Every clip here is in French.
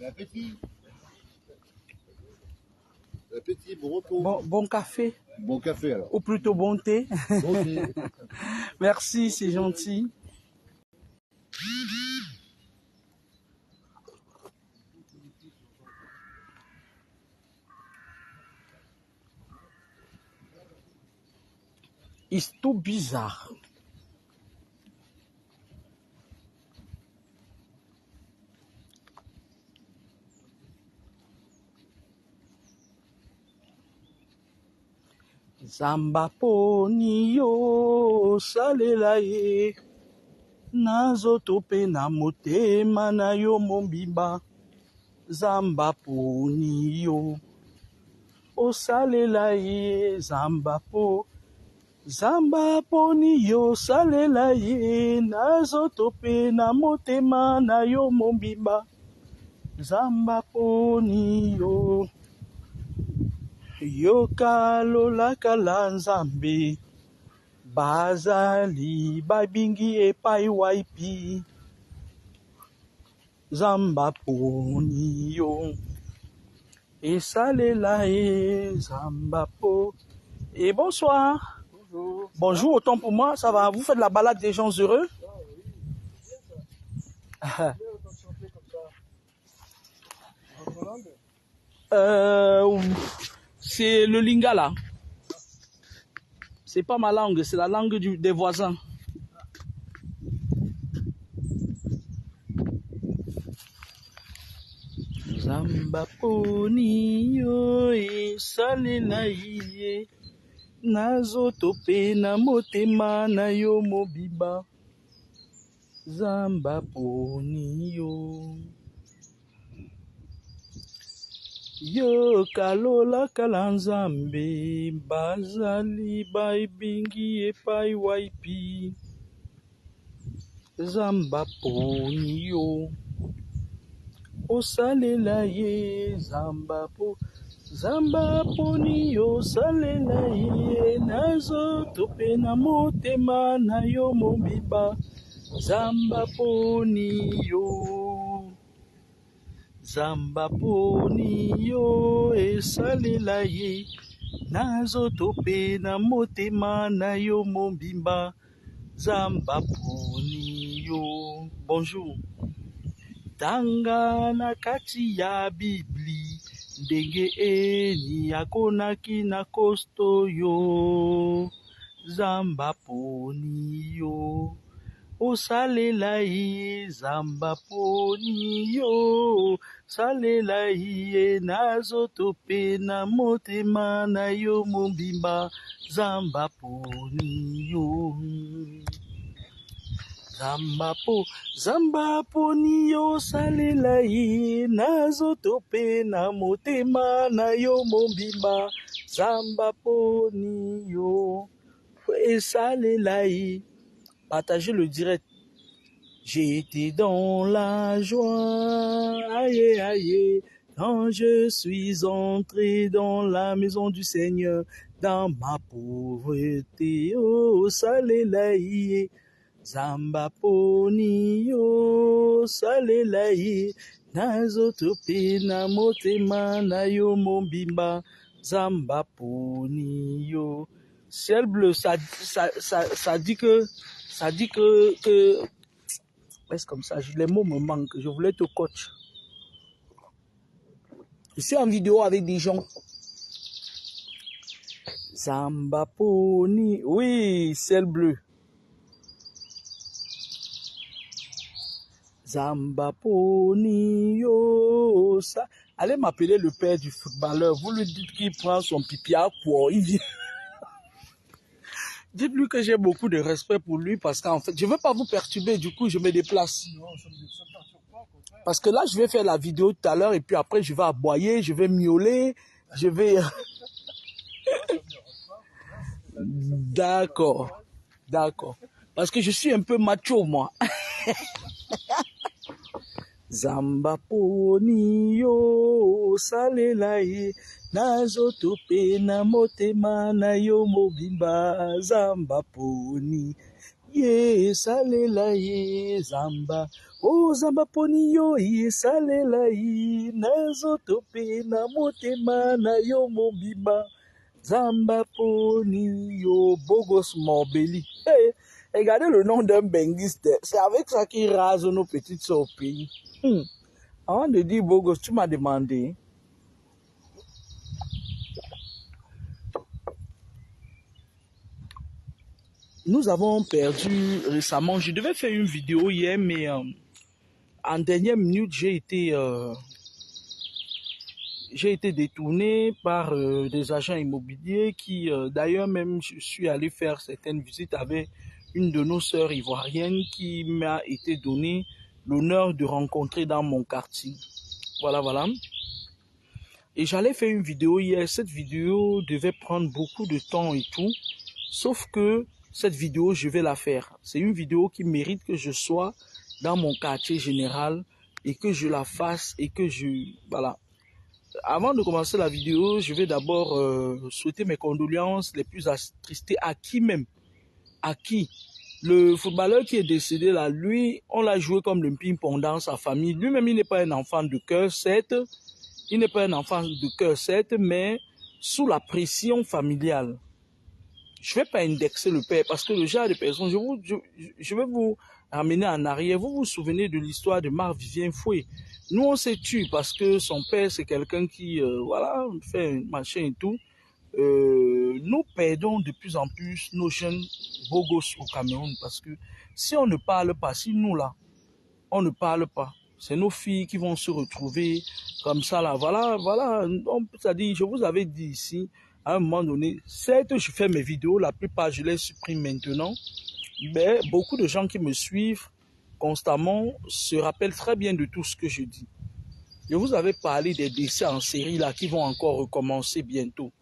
appétit. Bon appétit, bon repos. Bon café. Bon café alors. Ou plutôt bon thé. Bon thé. Merci, c'est gentil. C'est tout bizarre. Zamba poni yo salela ye nazotope na motema na yo mobimba. Zamba poni yo osalela ye zamba poni yo salela ye nazotope na motema na yo mobimba. Zamba poni yo yokalolaka la nzambe bazali babingi epai waipi. Zamba poni yo esalela e zamba po. Et bonsoir. Bonjour. Bonjour, autant pour moi, ça va? Vous faites la balade des gens heureux? C'est le lingala. C'est pas ma langue, c'est la langue des voisins. Zamba poni yo esalela ye nazotope na motema na yo mobiba. Zamba poni yo yokalolaka la nzambe bazali babingi epai waipi. Zamba poni yo osalela ye zamba poni yo salela ye nazotope na motema na yo mobiba. Zamba poni yo esalela ye nazotope na motema na yo mobimba. Zamba poni yo. Bonjour. Tanga na kati ya Bibli ndenge eni akonaki na kosto yo. Zamba poni yo osalela ye zamba poni yo salela ye nazotope na motema na yo mobimba. Zamba poni yo zamba poni yo salela ye nazotope na motema na yo mobimba. Zamba poni yo esalela ye. Partagez le direct. J'étais dans la joie, aïe aïe, quand je suis entré dans la maison du Seigneur, dans ma pauvreté, oh salela ye. Zamba poni yo salela ye nazotope na motema na yo mobimba. Zamba poni yo. Ciel bleu, ça dit que c'est comme ça, les mots me manquent. Je voulais te coach. Je suis en vidéo avec des gens. Zamba poni, oui, ciel bleu. Zamba poni yo. Allez m'appeler le père du footballeur. Vous lui dites qu'il prend son pipi à quoi il vient. Dites-lui que j'ai beaucoup de respect pour lui parce qu'en fait, je ne veux pas vous perturber. Du coup, je me déplace. Parce que là, je vais faire la vidéo tout à l'heure et puis après, je vais aboyer, je vais miauler, je vais... D'accord. D'accord. Parce que je suis un peu macho, moi. Zamba poni yo salela ye nazotope na motema na yo mobimba. Zamba poni Ye salela ye zamba. Oh zamba poni yo ye salela ye. Nazo tope na motema na yo mobimba. Zamba poni yo Bogos Morbelli. Hey, regardez le nom d'un benguiste. C'est avec ça qu'ils rasent nos petites sœurs au pays. Avant de dire Bogos, tu m'as demandé. Nous avons perdu récemment. Je devais faire une vidéo hier, mais en dernière minute, j'ai été détourné par des agents immobiliers qui, d'ailleurs, même je suis allé faire certaines visites avec une de nos sœurs ivoiriennes qui m'a été donné l'honneur de rencontrer dans mon quartier. Voilà, voilà. Et j'allais faire une vidéo hier. Cette vidéo devait prendre beaucoup de temps et tout, sauf que cette vidéo, je vais la faire. C'est une vidéo qui mérite que je sois dans mon quartier général et que je la fasse et que je... Voilà. Avant de commencer la vidéo, je vais d'abord souhaiter mes condoléances les plus attristées à qui même. À qui? Le footballeur qui est décédé là, lui, on l'a joué comme le ping-pong dans sa famille. Lui-même, il n'est pas un enfant de cœur, certes. Il n'est pas un enfant de cœur, certes, mais sous la pression familiale. Je ne vais pas indexer le père parce que le genre de personnes, je vais vous ramener en arrière. Vous vous souvenez de l'histoire de Marc-Vivien Fouet. Nous, on s'est tué parce que son père, c'est quelqu'un qui, voilà, fait un machin et tout. Nous perdons de plus en plus nos jeunes beaux gosses au Cameroun parce que si on ne parle pas, si nous là, on ne parle pas, c'est nos filles qui vont se retrouver comme ça là. Voilà, voilà. C'est-à-dire, je vous avais dit ici, à un moment donné, certes, je fais mes vidéos, la plupart, je les supprime maintenant, mais beaucoup de gens qui me suivent constamment se rappellent très bien de tout ce que je dis. Je vous avais parlé des décès en série là qui vont encore recommencer bientôt.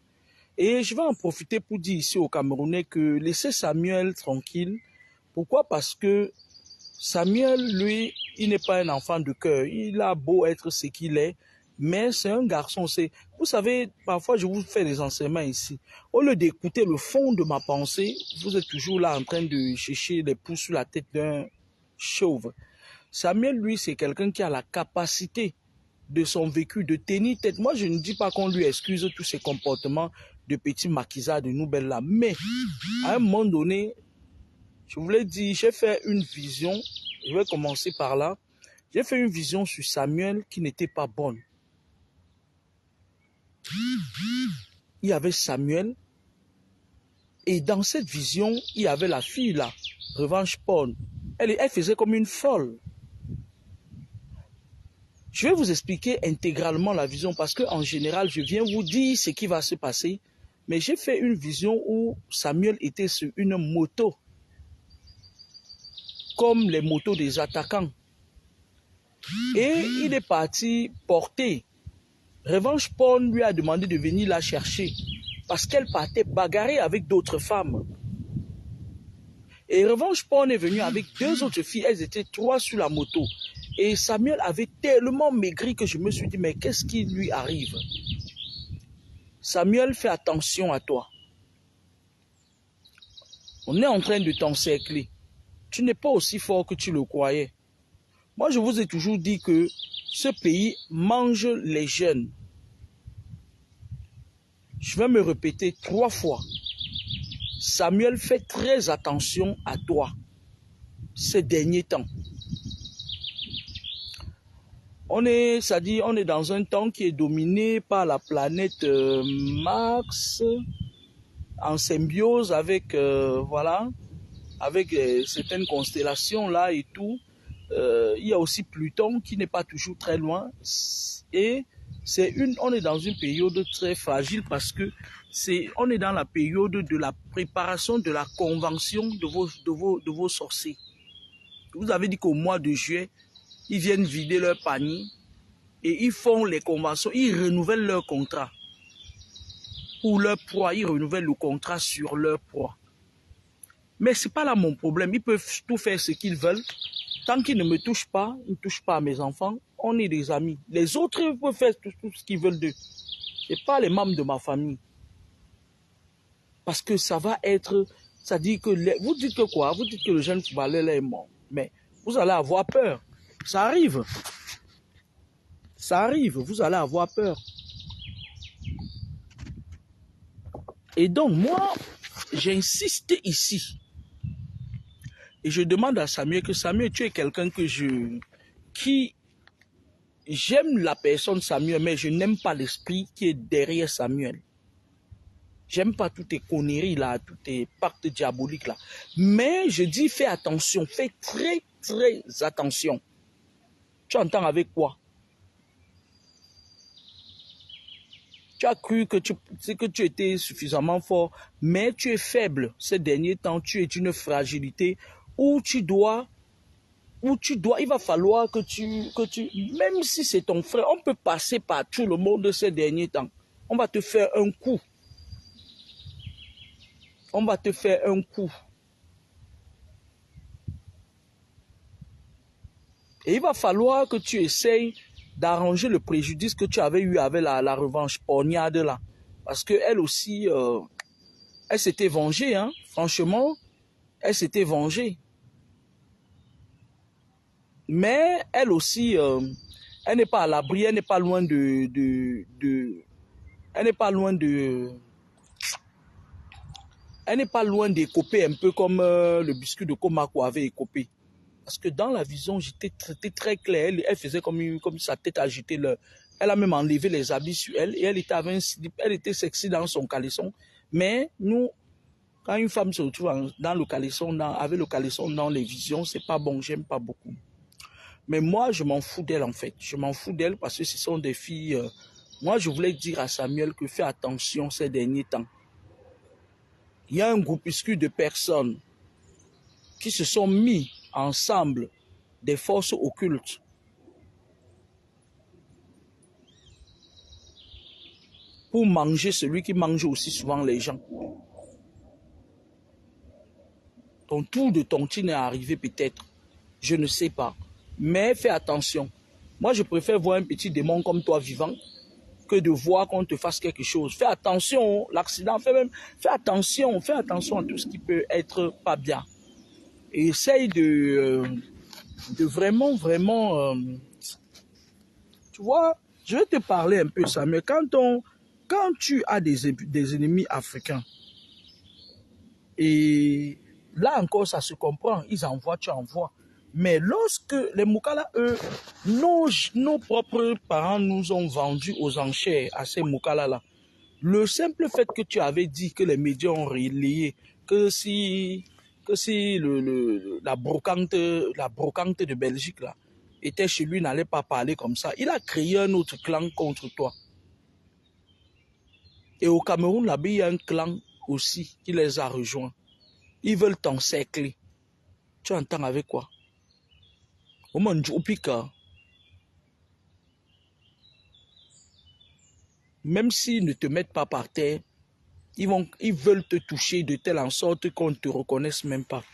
Et je vais en profiter pour dire ici aux Camerounais que laissez Samuel tranquille. Pourquoi? Parce que Samuel, lui, il n'est pas un enfant de cœur. Il a beau être ce qu'il est, mais c'est un garçon. Vous savez, parfois, je vous fais des enseignements ici. Au lieu d'écouter le fond de ma pensée, vous êtes toujours là en train de chercher les pouces sur la tête d'un chauve. Samuel, lui, c'est quelqu'un qui a la capacité de son vécu de tenir tête. Moi, je ne dis pas qu'on lui excuse tous ses comportements de petit maquisard de nouvelles là, mais à un moment donné, je vous l'ai dit, j'ai fait une vision, je vais commencer par là, j'ai fait une vision sur Samuel qui n'était pas bonne. Il y avait Samuel, et dans cette vision, il y avait la fille là, Revanche Porn. Elle faisait comme une folle. Je vais vous expliquer intégralement la vision parce qu'en général, je viens vous dire ce qui va se passer. Mais j'ai fait une vision où Samuel était sur une moto, comme les motos des attaquants. Et il est parti porter. Revanche Porn lui a demandé de venir la chercher parce qu'elle partait bagarrer avec d'autres femmes. Et Revanche Porn est venu avec deux autres filles, elles étaient trois sur la moto. Et Samuel avait tellement maigri que je me suis dit, mais qu'est-ce qui lui arrive? Samuel, fais attention à toi. On est en train de t'encercler. Tu n'es pas aussi fort que tu le croyais. Moi, je vous ai toujours dit que ce pays mange les jeunes. Je vais me répéter 3 fois. Samuel, fais très attention à toi ces derniers temps. On est dans un temps qui est dominé par la planète Mars, en symbiose avec, voilà, avec certaines constellations là et tout. Il y a aussi Pluton qui n'est pas toujours très loin. Et on est dans une période très fragile parce que on est dans la période de la préparation de la convention de vos sorciers. Vous avez dit qu'au mois de juillet, ils viennent vider leur panier et ils font les conventions, ils renouvellent leur contrat. Pour leur proie, ils renouvellent le contrat sur leur proie. Mais ce n'est pas là mon problème. Ils peuvent tout faire ce qu'ils veulent. Tant qu'ils ne me touchent pas, ils ne touchent pas à mes enfants, on est des amis. Les autres ils peuvent faire tout ce qu'ils veulent d'eux. Ce n'est pas les membres de ma famille. Parce que ça va être Ça dit que vous dites que quoi? Vous dites que le jeune footballeur là est mort. Mais vous allez avoir peur. Ça arrive. Ça arrive. Vous allez avoir peur. Et donc, moi, j'insiste ici. Et je demande à Samuel que Samuel, tu es quelqu'un qui j'aime la personne Samuel, mais je n'aime pas l'esprit qui est derrière Samuel. J'aime pas toutes tes conneries là, toutes tes pactes diaboliques là. Mais je dis, fais attention, fais très, très attention. Tu entends avec quoi? Tu as cru que tu étais suffisamment fort, mais tu es faible. Ces derniers temps, tu es d'une fragilité où il va falloir que tu, même si c'est ton frère, on peut passer par tout le monde ces derniers temps. On va te faire un coup. On va te faire un coup. Et il va falloir que tu essayes d'arranger le préjudice que tu avais eu avec la revanche poignade là. Parce qu'elle aussi, elle s'était vengée, hein. Franchement, elle s'était vengée. Mais elle aussi, elle n'est pas à l'abri, elle n'est pas loin elle n'est pas loin elle n'est pas loin d'écoper un peu comme le biscuit de Komako avait écopé. Parce que dans la vision, j'étais très clair. Elle faisait comme sa tête agitée. Elle a même enlevé les habits sur elle et elle était avec un slip. Elle était sexy dans son caleçon. Mais nous, quand une femme se retrouve dans le caleçon, avec le caleçon dans les visions, c'est pas bon, j'aime pas beaucoup. Mais moi, je m'en fous d'elle en fait. Je m'en fous d'elle parce que ce sont des filles. Moi, je voulais dire à Samuel que fais attention ces derniers temps. Il y a un groupuscule de personnes qui se sont mis ensemble, des forces occultes, pour manger celui qui mange aussi souvent les gens. Ton tour de tontine est arrivé peut-être, je ne sais pas. Mais fais attention. Moi, je préfère voir un petit démon comme toi vivant que de voir qu'on te fasse quelque chose. Fais attention, l'accident, fais attention à tout ce qui peut être pas bien. Et essaye de vraiment, tu vois, je vais te parler un peu ça, mais quand tu as des ennemis africains, et là encore ça se comprend, ils envoient, tu envoies. Mais lorsque les Moukala, eux, nos propres parents nous ont vendus aux enchères à ces Moukala-là, le simple fait que tu avais dit que les médias ont relayé que si la brocante de Belgique là, était chez lui, n'allait pas parler comme ça, il a créé un autre clan contre toi. Et au Cameroun, là-bas, il y a un clan aussi qui les a rejoints. Ils veulent t'encercler. Tu entends avec quoi? Même s'ils ne te mettent pas par terre, ils veulent te toucher de telle en sorte qu'on ne te reconnaisse même pas.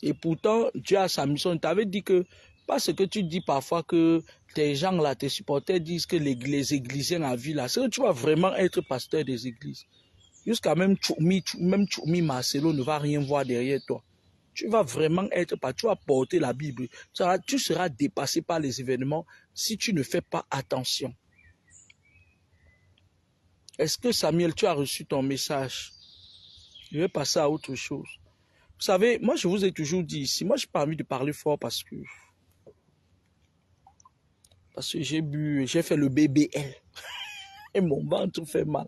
Et pourtant, Dieu a sa mission. Il t'avait dit que, parce que tu dis parfois que tes gens là, tes supporters disent que les églisiens à vie là, c'est que tu vas vraiment être pasteur des églises. Jusqu'à même Choumi Marcelo ne va rien voir derrière toi. Tu vas vraiment être, tu vas porter la Bible. Tu seras dépassé par les événements si tu ne fais pas attention. Est-ce que Samuel, tu as reçu ton message? Je vais passer à autre chose. Vous savez, moi je vous ai toujours dit ici, moi je n'ai pas envie de parler fort parce que j'ai fait le BBL et mon ventre fait mal.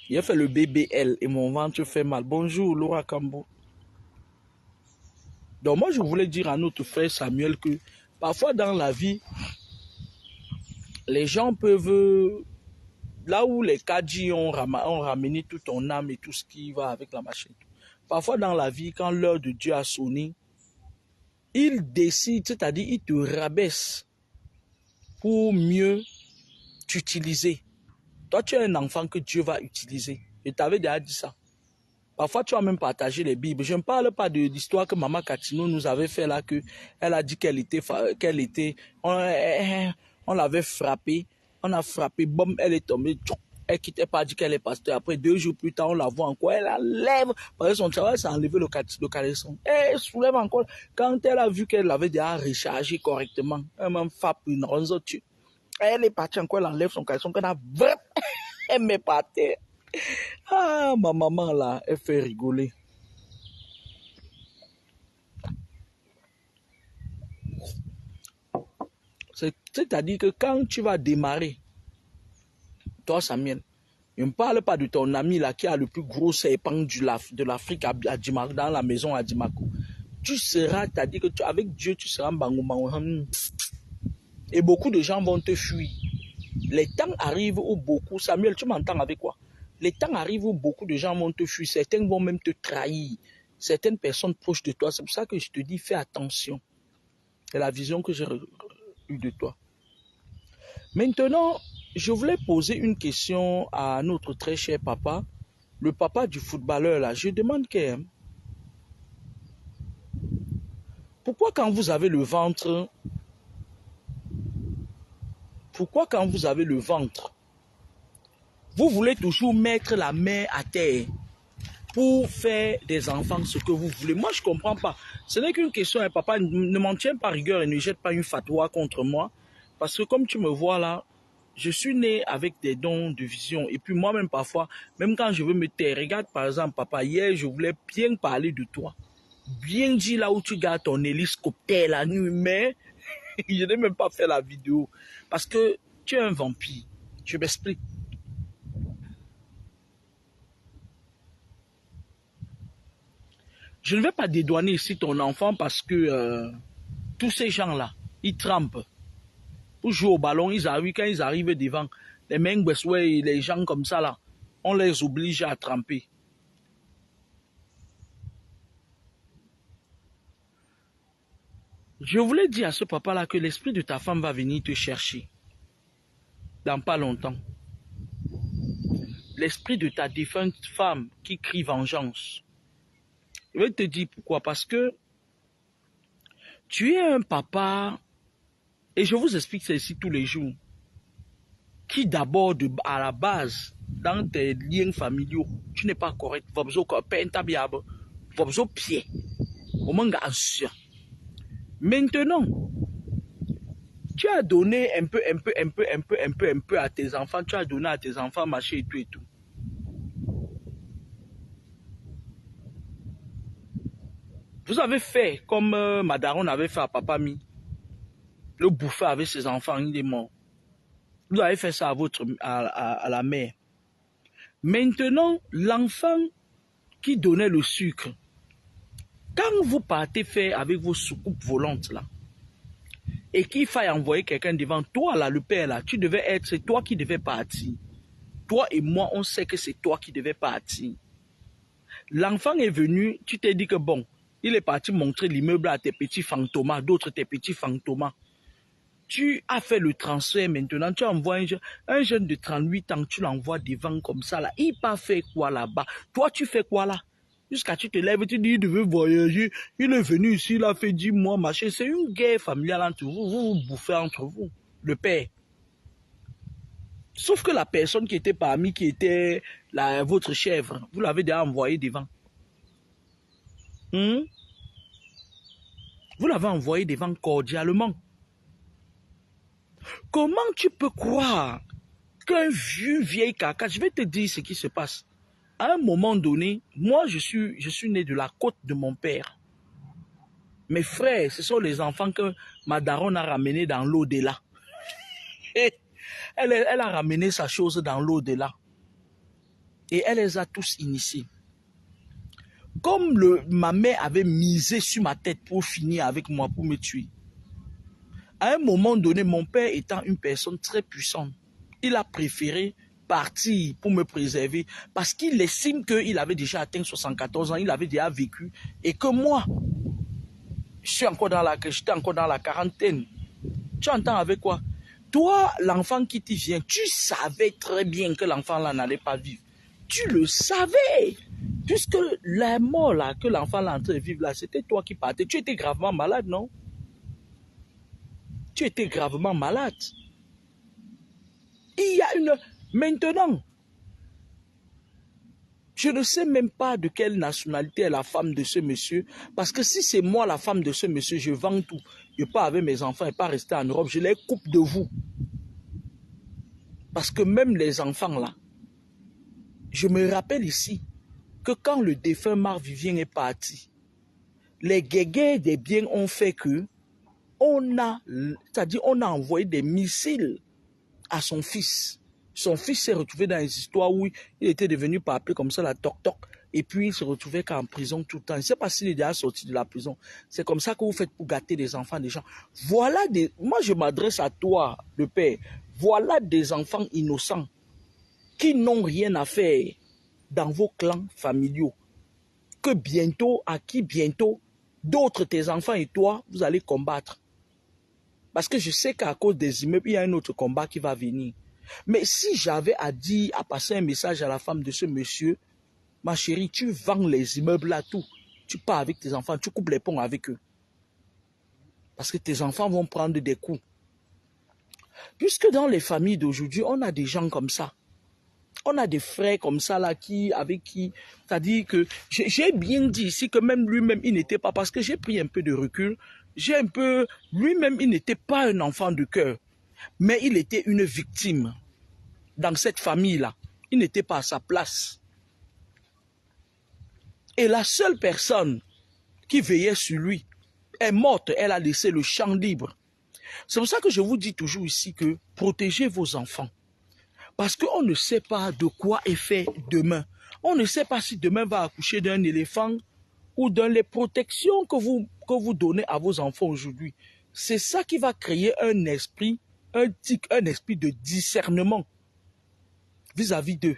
J'ai fait le BBL et mon ventre fait mal. Bonjour Laura Kambo. Donc moi je voulais dire à notre frère Samuel que parfois dans la vie, les gens peuvent, là où les Kadji ont ramené toute ton âme et tout ce qui va avec la machine. Parfois dans la vie, quand l'heure de Dieu a sonné, ils décident, c'est-à-dire ils te rabaissent pour mieux t'utiliser. Toi, tu es un enfant que Dieu va utiliser. Je t'avais déjà dit ça. Parfois, tu as même partagé les Bibles. Je ne parle pas de l'histoire que Maman Katino nous avait fait là, qu'elle a dit on l'avait frappée, on a frappé, boum, elle est tombée. Elle quittait pas, dit qu'elle est pasteur. Après 2 jours plus tard, on la voit encore. Elle enlève. Parce que son travail, c'est enlever le caleçon. Elle soulève encore. Quand elle a vu qu'elle avait déjà rechargé correctement, elle m'a fait une ronzo. Elle est partie encore, elle enlève son caleçon. Elle met par terre. Ah, ma maman là, elle fait rigoler. C'est-à-dire que quand tu vas démarrer, toi Samuel, je ne parle pas de ton ami là qui a le plus gros serpent de l'Afrique à Dimako, dans la maison à Dimako. Tu seras, c'est-à-dire que avec Dieu, tu seras bango. Et beaucoup de gens vont te fuir. Les temps arrivent où beaucoup, Samuel, tu m'entends avec quoi? Les temps arrivent où beaucoup de gens vont te fuir. Certains vont même te trahir. Certaines personnes proches de toi. C'est pour ça que je te dis, fais attention. C'est la vision que j'ai eue de toi. Maintenant, je voulais poser une question à notre très cher papa, le papa du footballeur là. Je demande quand même, pourquoi quand vous avez le ventre, vous voulez toujours mettre la main à terre pour faire des enfants ce que vous voulez? Moi, je ne comprends pas. Ce n'est qu'une question, hein, papa, ne m'en tiens pas rigueur et ne jette pas une fatwa contre moi. Parce que comme tu me vois là, je suis né avec des dons de vision. Et puis moi-même, parfois, même quand je veux me taire, regarde par exemple, papa, hier, je voulais bien parler de toi. Bien dire là où tu gardes ton hélicoptère la nuit, mais je n'ai même pas fait la vidéo. Parce que tu es un vampire. Je m'explique. Je ne vais pas dédouaner ici ton enfant parce que tous ces gens-là, ils trempent. Pour jouer au ballon, quand ils arrivent devant, les Mengbeswe, les gens comme ça, là, on les oblige à tremper. Je voulais dire à ce papa-là que l'esprit de ta femme va venir te chercher. Dans pas longtemps. L'esprit de ta défunte femme qui crie vengeance. Je vais te dire pourquoi. Parce que tu es un papa, et je vous explique ça ici tous les jours, qui d'abord, à la base, dans tes liens familiaux, tu n'es pas correct. Maintenant, tu as donné un peu à tes enfants, tu as donné à tes enfants marcher et tout. Vous avez fait comme Madaron avait fait à Papa Mi. Le bouffer avec ses enfants, il est mort. Vous avez fait ça à la mère. Maintenant, l'enfant qui donnait le sucre, quand vous partez faire avec vos soucoupes volantes là, et qu'il faille envoyer quelqu'un devant toi là, le père là, c'est toi qui devais partir. Toi et moi, on sait que c'est toi qui devais partir. L'enfant est venu, tu t'es dit que bon, il est parti montrer l'immeuble à tes petits fantomas, d'autres tes petits fantomas. Tu as fait le transfert maintenant, tu envoies un jeune de 38 ans, tu l'envoies devant comme ça là. Il n'a pas fait quoi là-bas? Toi, tu fais quoi là? Jusqu'à tu te lèves et tu dis, il devait voyager. Il est venu ici, il a fait 10 mois, machin. C'est une guerre familiale entre vous. Vous vous bouffez entre vous, le père. Sauf que la personne qui était parmi, qui était votre chèvre, vous l'avez déjà envoyé devant. Vous l'avez envoyé devant cordialement. Comment tu peux croire qu'un vieil caca, je vais te dire ce qui se passe. À un moment donné, moi je suis né de la côte de mon père. Mes frères, ce sont les enfants que ma daronne a ramenés dans l'au-delà. Elle a ramené sa chose dans l'au-delà. Et elle les a tous initiés. Comme ma mère avait misé sur ma tête pour finir avec moi, pour me tuer. À un moment donné, mon père étant une personne très puissante, il a préféré partir pour me préserver parce qu'il estime qu'il avait déjà atteint 74 ans, il avait déjà vécu et que moi, j'étais encore dans la quarantaine. Tu entends avec quoi? Toi, l'enfant qui t'y vient, tu savais très bien que l'enfant là n'allait pas vivre. Tu le savais. Puisque la mort là, que l'enfant là en train de vivre là, c'était toi qui partais. Tu étais gravement malade, non? Tu étais gravement malade. Il y a une... Maintenant, Je ne sais même pas de quelle nationalité est la femme de ce monsieur. Parce que si c'est moi la femme de ce monsieur, je vends tout. Je pars avec mes enfants et pas rester en Europe. Je les coupe de vous. Parce que même les enfants là, je me rappelle ici que quand le défunt Marc-Vivien est parti, les guégués des biens ont fait que c'est-à-dire on a envoyé des missiles à son fils. Son fils s'est retrouvé dans les histoires où il était devenu papier comme ça, la toc-toc, et puis il se retrouvait qu'en prison tout le temps. Je ne sais pas s'il est déjà sorti de la prison. C'est comme ça que vous faites pour gâter les enfants des gens. Voilà des... Moi, je m'adresse à toi, le père. Voilà des enfants innocents qui n'ont rien à faire dans vos clans familiaux. Que bientôt, à qui bientôt, d'autres, tes enfants et toi, vous allez combattre. Parce que je sais qu'à cause des immeubles, il y a un autre combat qui va venir. Mais si j'avais à dire, à passer un message à la femme de ce monsieur, ma chérie, tu vends les immeubles là, tout. Tu pars avec tes enfants, tu coupes les ponts avec eux. Parce que tes enfants vont prendre des coups. Puisque dans les familles d'aujourd'hui, on a des gens comme ça. On a des frères comme ça là avec qui, c'est-à-dire que j'ai bien dit ici que même lui-même, il n'était pas, parce que j'ai pris un peu de recul, lui-même, il n'était pas un enfant de cœur, mais il était une victime dans cette famille-là. Il n'était pas à sa place. Et la seule personne qui veillait sur lui est morte, elle a laissé le champ libre. C'est pour ça que je vous dis toujours ici que protégez vos enfants. Parce qu'on ne sait pas de quoi est fait demain. On ne sait pas si demain va accoucher d'un éléphant ou dans les protections que vous donnez à vos enfants aujourd'hui. C'est ça qui va créer un esprit, un esprit de discernement vis-à-vis d'eux.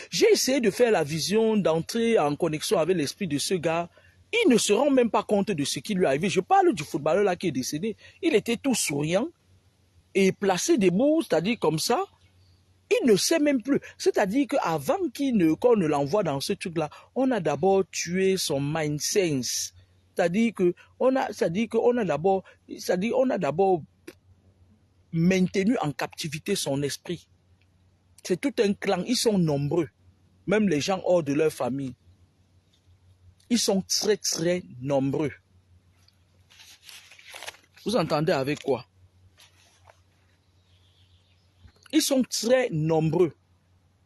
J'ai essayé de faire la vision, d'entrer en connexion avec l'esprit de ce gars. Il ne se rend même pas compte de ce qui lui est arrivé. Je parle du footballeur là qui est décédé. Il était tout souriant et placé debout, c'est-à-dire comme ça. Il ne sait même plus. C'est-à-dire qu'avant qu'on ne l'envoie dans ce truc-là, on a d'abord tué son mind sense. C'est-à-dire qu'on a d'abord maintenu en captivité son esprit. C'est tout un clan. Ils sont nombreux. Même les gens hors de leur famille. Ils sont très, très nombreux. Vous entendez avec quoi? Ils sont très nombreux.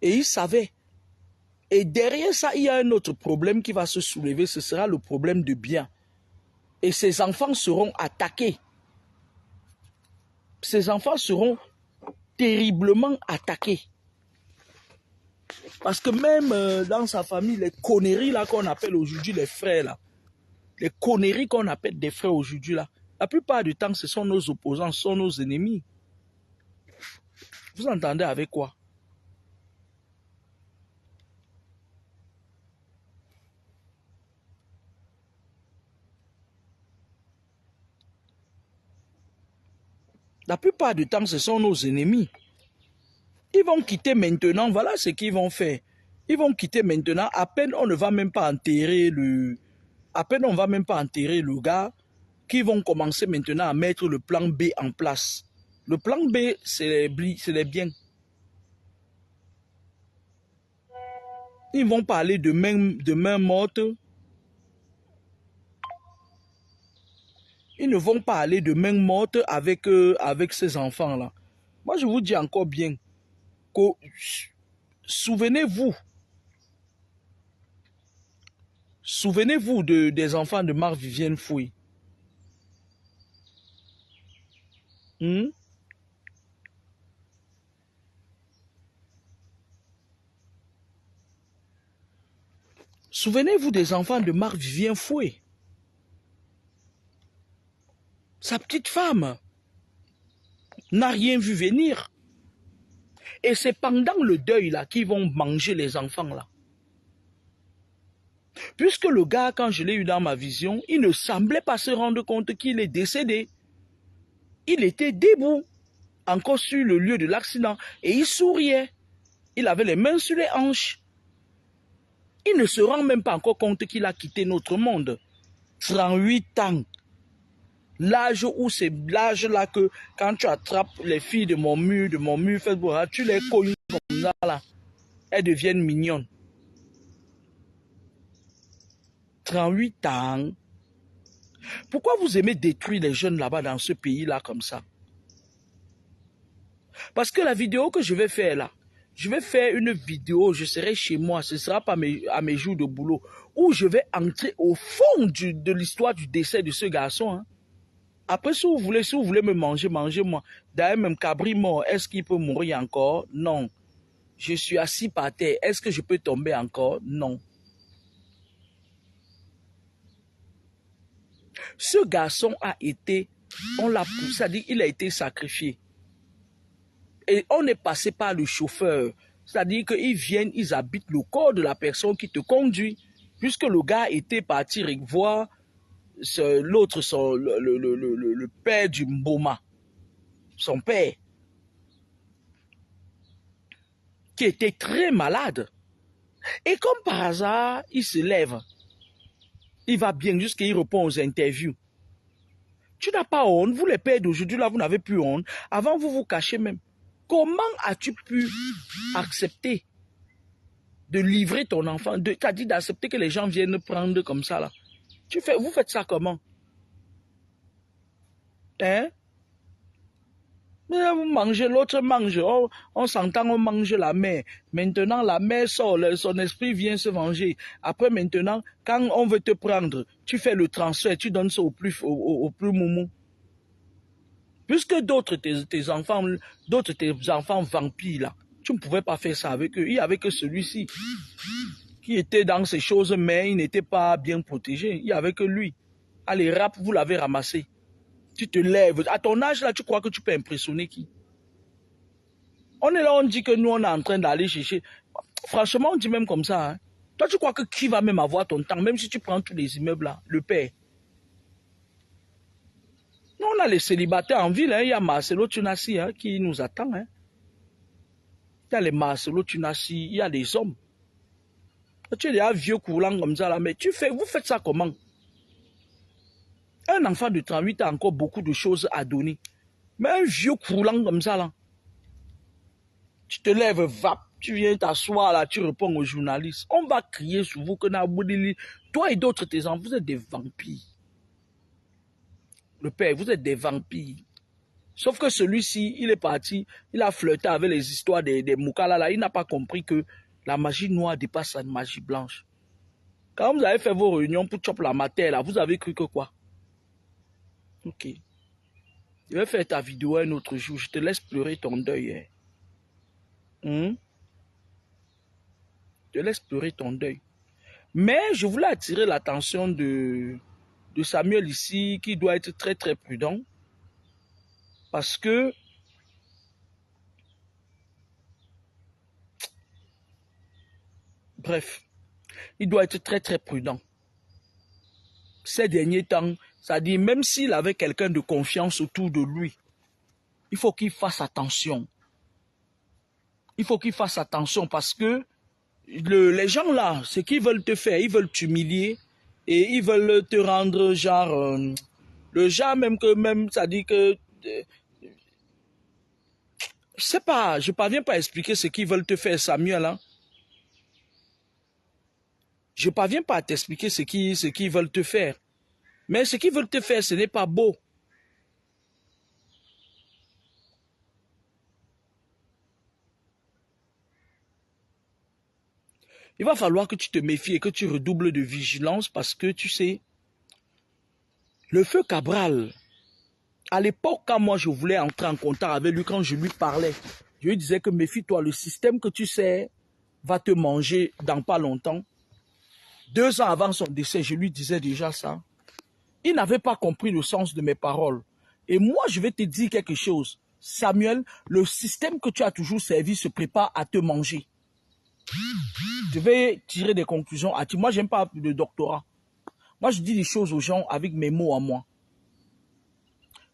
Et ils savaient. Et derrière ça, il y a un autre problème qui va se soulever. Ce sera le problème de bien. Et ces enfants seront attaqués. Ces enfants seront terriblement attaqués. Parce que même dans sa famille, les conneries là qu'on appelle aujourd'hui les frères là, les conneries qu'on appelle des frères aujourd'hui là, la plupart du temps, ce sont nos opposants, ce sont nos ennemis. Vous entendez avec quoi? La plupart du temps, ce sont nos ennemis. Ils vont quitter maintenant, voilà ce qu'ils vont faire. Ils vont quitter maintenant, à peine on ne va même pas enterrer le gars, qui vont commencer maintenant à mettre le plan B en place. Le plan B, c'est les biens. Ils vont parler de main morte. Ils ne vont pas aller de main morte avec ces enfants-là. Moi, je vous dis encore bien que souvenez-vous des enfants de Marc-Vivien Foy. Souvenez-vous des enfants de Marc-Vivien Foy. Sa petite femme n'a rien vu venir. Et c'est pendant le deuil là qu'ils vont manger les enfants là. Puisque le gars, quand je l'ai eu dans ma vision, il ne semblait pas se rendre compte qu'il est décédé. Il était debout, encore sur le lieu de l'accident, et il souriait. Il avait les mains sur les hanches. Il ne se rend même pas encore compte qu'il a quitté notre monde. 38 ans. L'âge où c'est l'âge là que quand tu attrapes les filles de mon mur Facebook, tu les cognes comme ça là. elles deviennent mignonnes. 38 ans. Pourquoi vous aimez détruire les jeunes là-bas dans ce pays-là comme ça? Parce que la vidéo que je vais faire là, je vais faire une vidéo, je serai chez moi, ce ne sera pas à mes jours de boulot, où je vais entrer au fond de l'histoire du décès de ce garçon. Hein. Après, si vous voulez me manger, mangez-moi. D'ailleurs, même Cabri mort, est-ce qu'il peut mourir encore? Non. Je suis assis par terre, est-ce que je peux tomber encore? Non. Ce garçon a été, on l'a poussé, c'est-à-dire il a été sacrifié. Et on est passé par le chauffeur. C'est-à-dire qu'ils viennent, ils habitent le corps de la personne qui te conduit. Puisque le gars était parti voir l'autre, le père du Mboma, son père, qui était très malade. Et comme par hasard, il se lève. Il va bien jusqu'à il répond aux interviews. Tu n'as pas honte. Vous les pères d'aujourd'hui, là, vous n'avez plus honte. Avant, vous vous cachez même. Comment as-tu pu accepter de livrer ton enfant? Tu as dit d'accepter que les gens viennent prendre comme ça, là. Vous faites ça comment? Hein? Vous mangez, l'autre mange. On s'entend, on mange la mère. Maintenant, la mère sort, son esprit vient se venger. Après, maintenant, quand on veut te prendre, tu fais le transfert, tu donnes ça au plus moumou. Puisque d'autres tes enfants vampires, là, tu ne pouvais pas faire ça avec eux. Il y avait que celui-ci qui était dans ces choses, mais il n'était pas bien protégé. Il n'y avait que lui. Allez, rap, vous l'avez ramassé. Tu te lèves. À ton âge, là, tu crois que tu peux impressionner qui? On est là, on dit que nous, on est en train d'aller chercher. Franchement, on dit même comme ça. Hein. Toi, tu crois que qui va même avoir ton temps, même si tu prends tous les immeubles là, le père? Nous, on a les célibataires en ville. Hein. Il y a Marcelo Tunassi hein, qui nous attend. Hein. Il y a les Marcelo Tunassi, il y a des hommes. Tu es déjà vieux coulant comme ça là, mais vous faites ça comment? Un enfant de 38 a encore beaucoup de choses à donner. Mais un vieux coulant comme ça là, tu te lèves, tu viens t'asseoir là, tu réponds aux journalistes. On va crier sur vous que toi et d'autres tes enfants, vous êtes des vampires. Le père, vous êtes des vampires. Sauf que celui-ci, il est parti, il a flirté avec les histoires des Moukala là, il n'a pas compris que la magie noire dépasse la magie blanche. Quand vous avez fait vos réunions pour choper la matière là, vous avez cru que quoi? Ok. Je vais faire ta vidéo un autre jour, je te laisse pleurer ton deuil. Hein? Je te laisse pleurer ton deuil. Mais je voulais attirer l'attention de Samuel ici, qui doit être très très prudent. Parce que bref, il doit être très très prudent. Ces derniers temps, ça dit même s'il avait quelqu'un de confiance autour de lui, il faut qu'il fasse attention. Il faut qu'il fasse attention parce que les gens là, ce qu'ils veulent te faire, ils veulent t'humilier et ils veulent te rendre genre, le genre même ça dit que, je sais pas, je parviens pas à expliquer ce qu'ils veulent te faire, Samuel. Hein? Je parviens pas à t'expliquer ce qu'ils veulent te faire. Mais ce qu'ils veulent te faire, ce n'est pas beau. Il va falloir que tu te méfies et que tu redoubles de vigilance parce que tu sais, le feu Cabral, à l'époque, quand moi je voulais entrer en contact avec lui, quand je lui parlais, je lui disais que méfie-toi, le système que tu sais va te manger dans pas longtemps. 2 ans avant son décès, je lui disais déjà ça. Il n'avait pas compris le sens de mes paroles. Et moi, je vais te dire quelque chose. Samuel, le système que tu as toujours servi se prépare à te manger. Je vais tirer des conclusions. Moi, je n'aime pas le doctorat. Moi, je dis des choses aux gens avec mes mots à moi.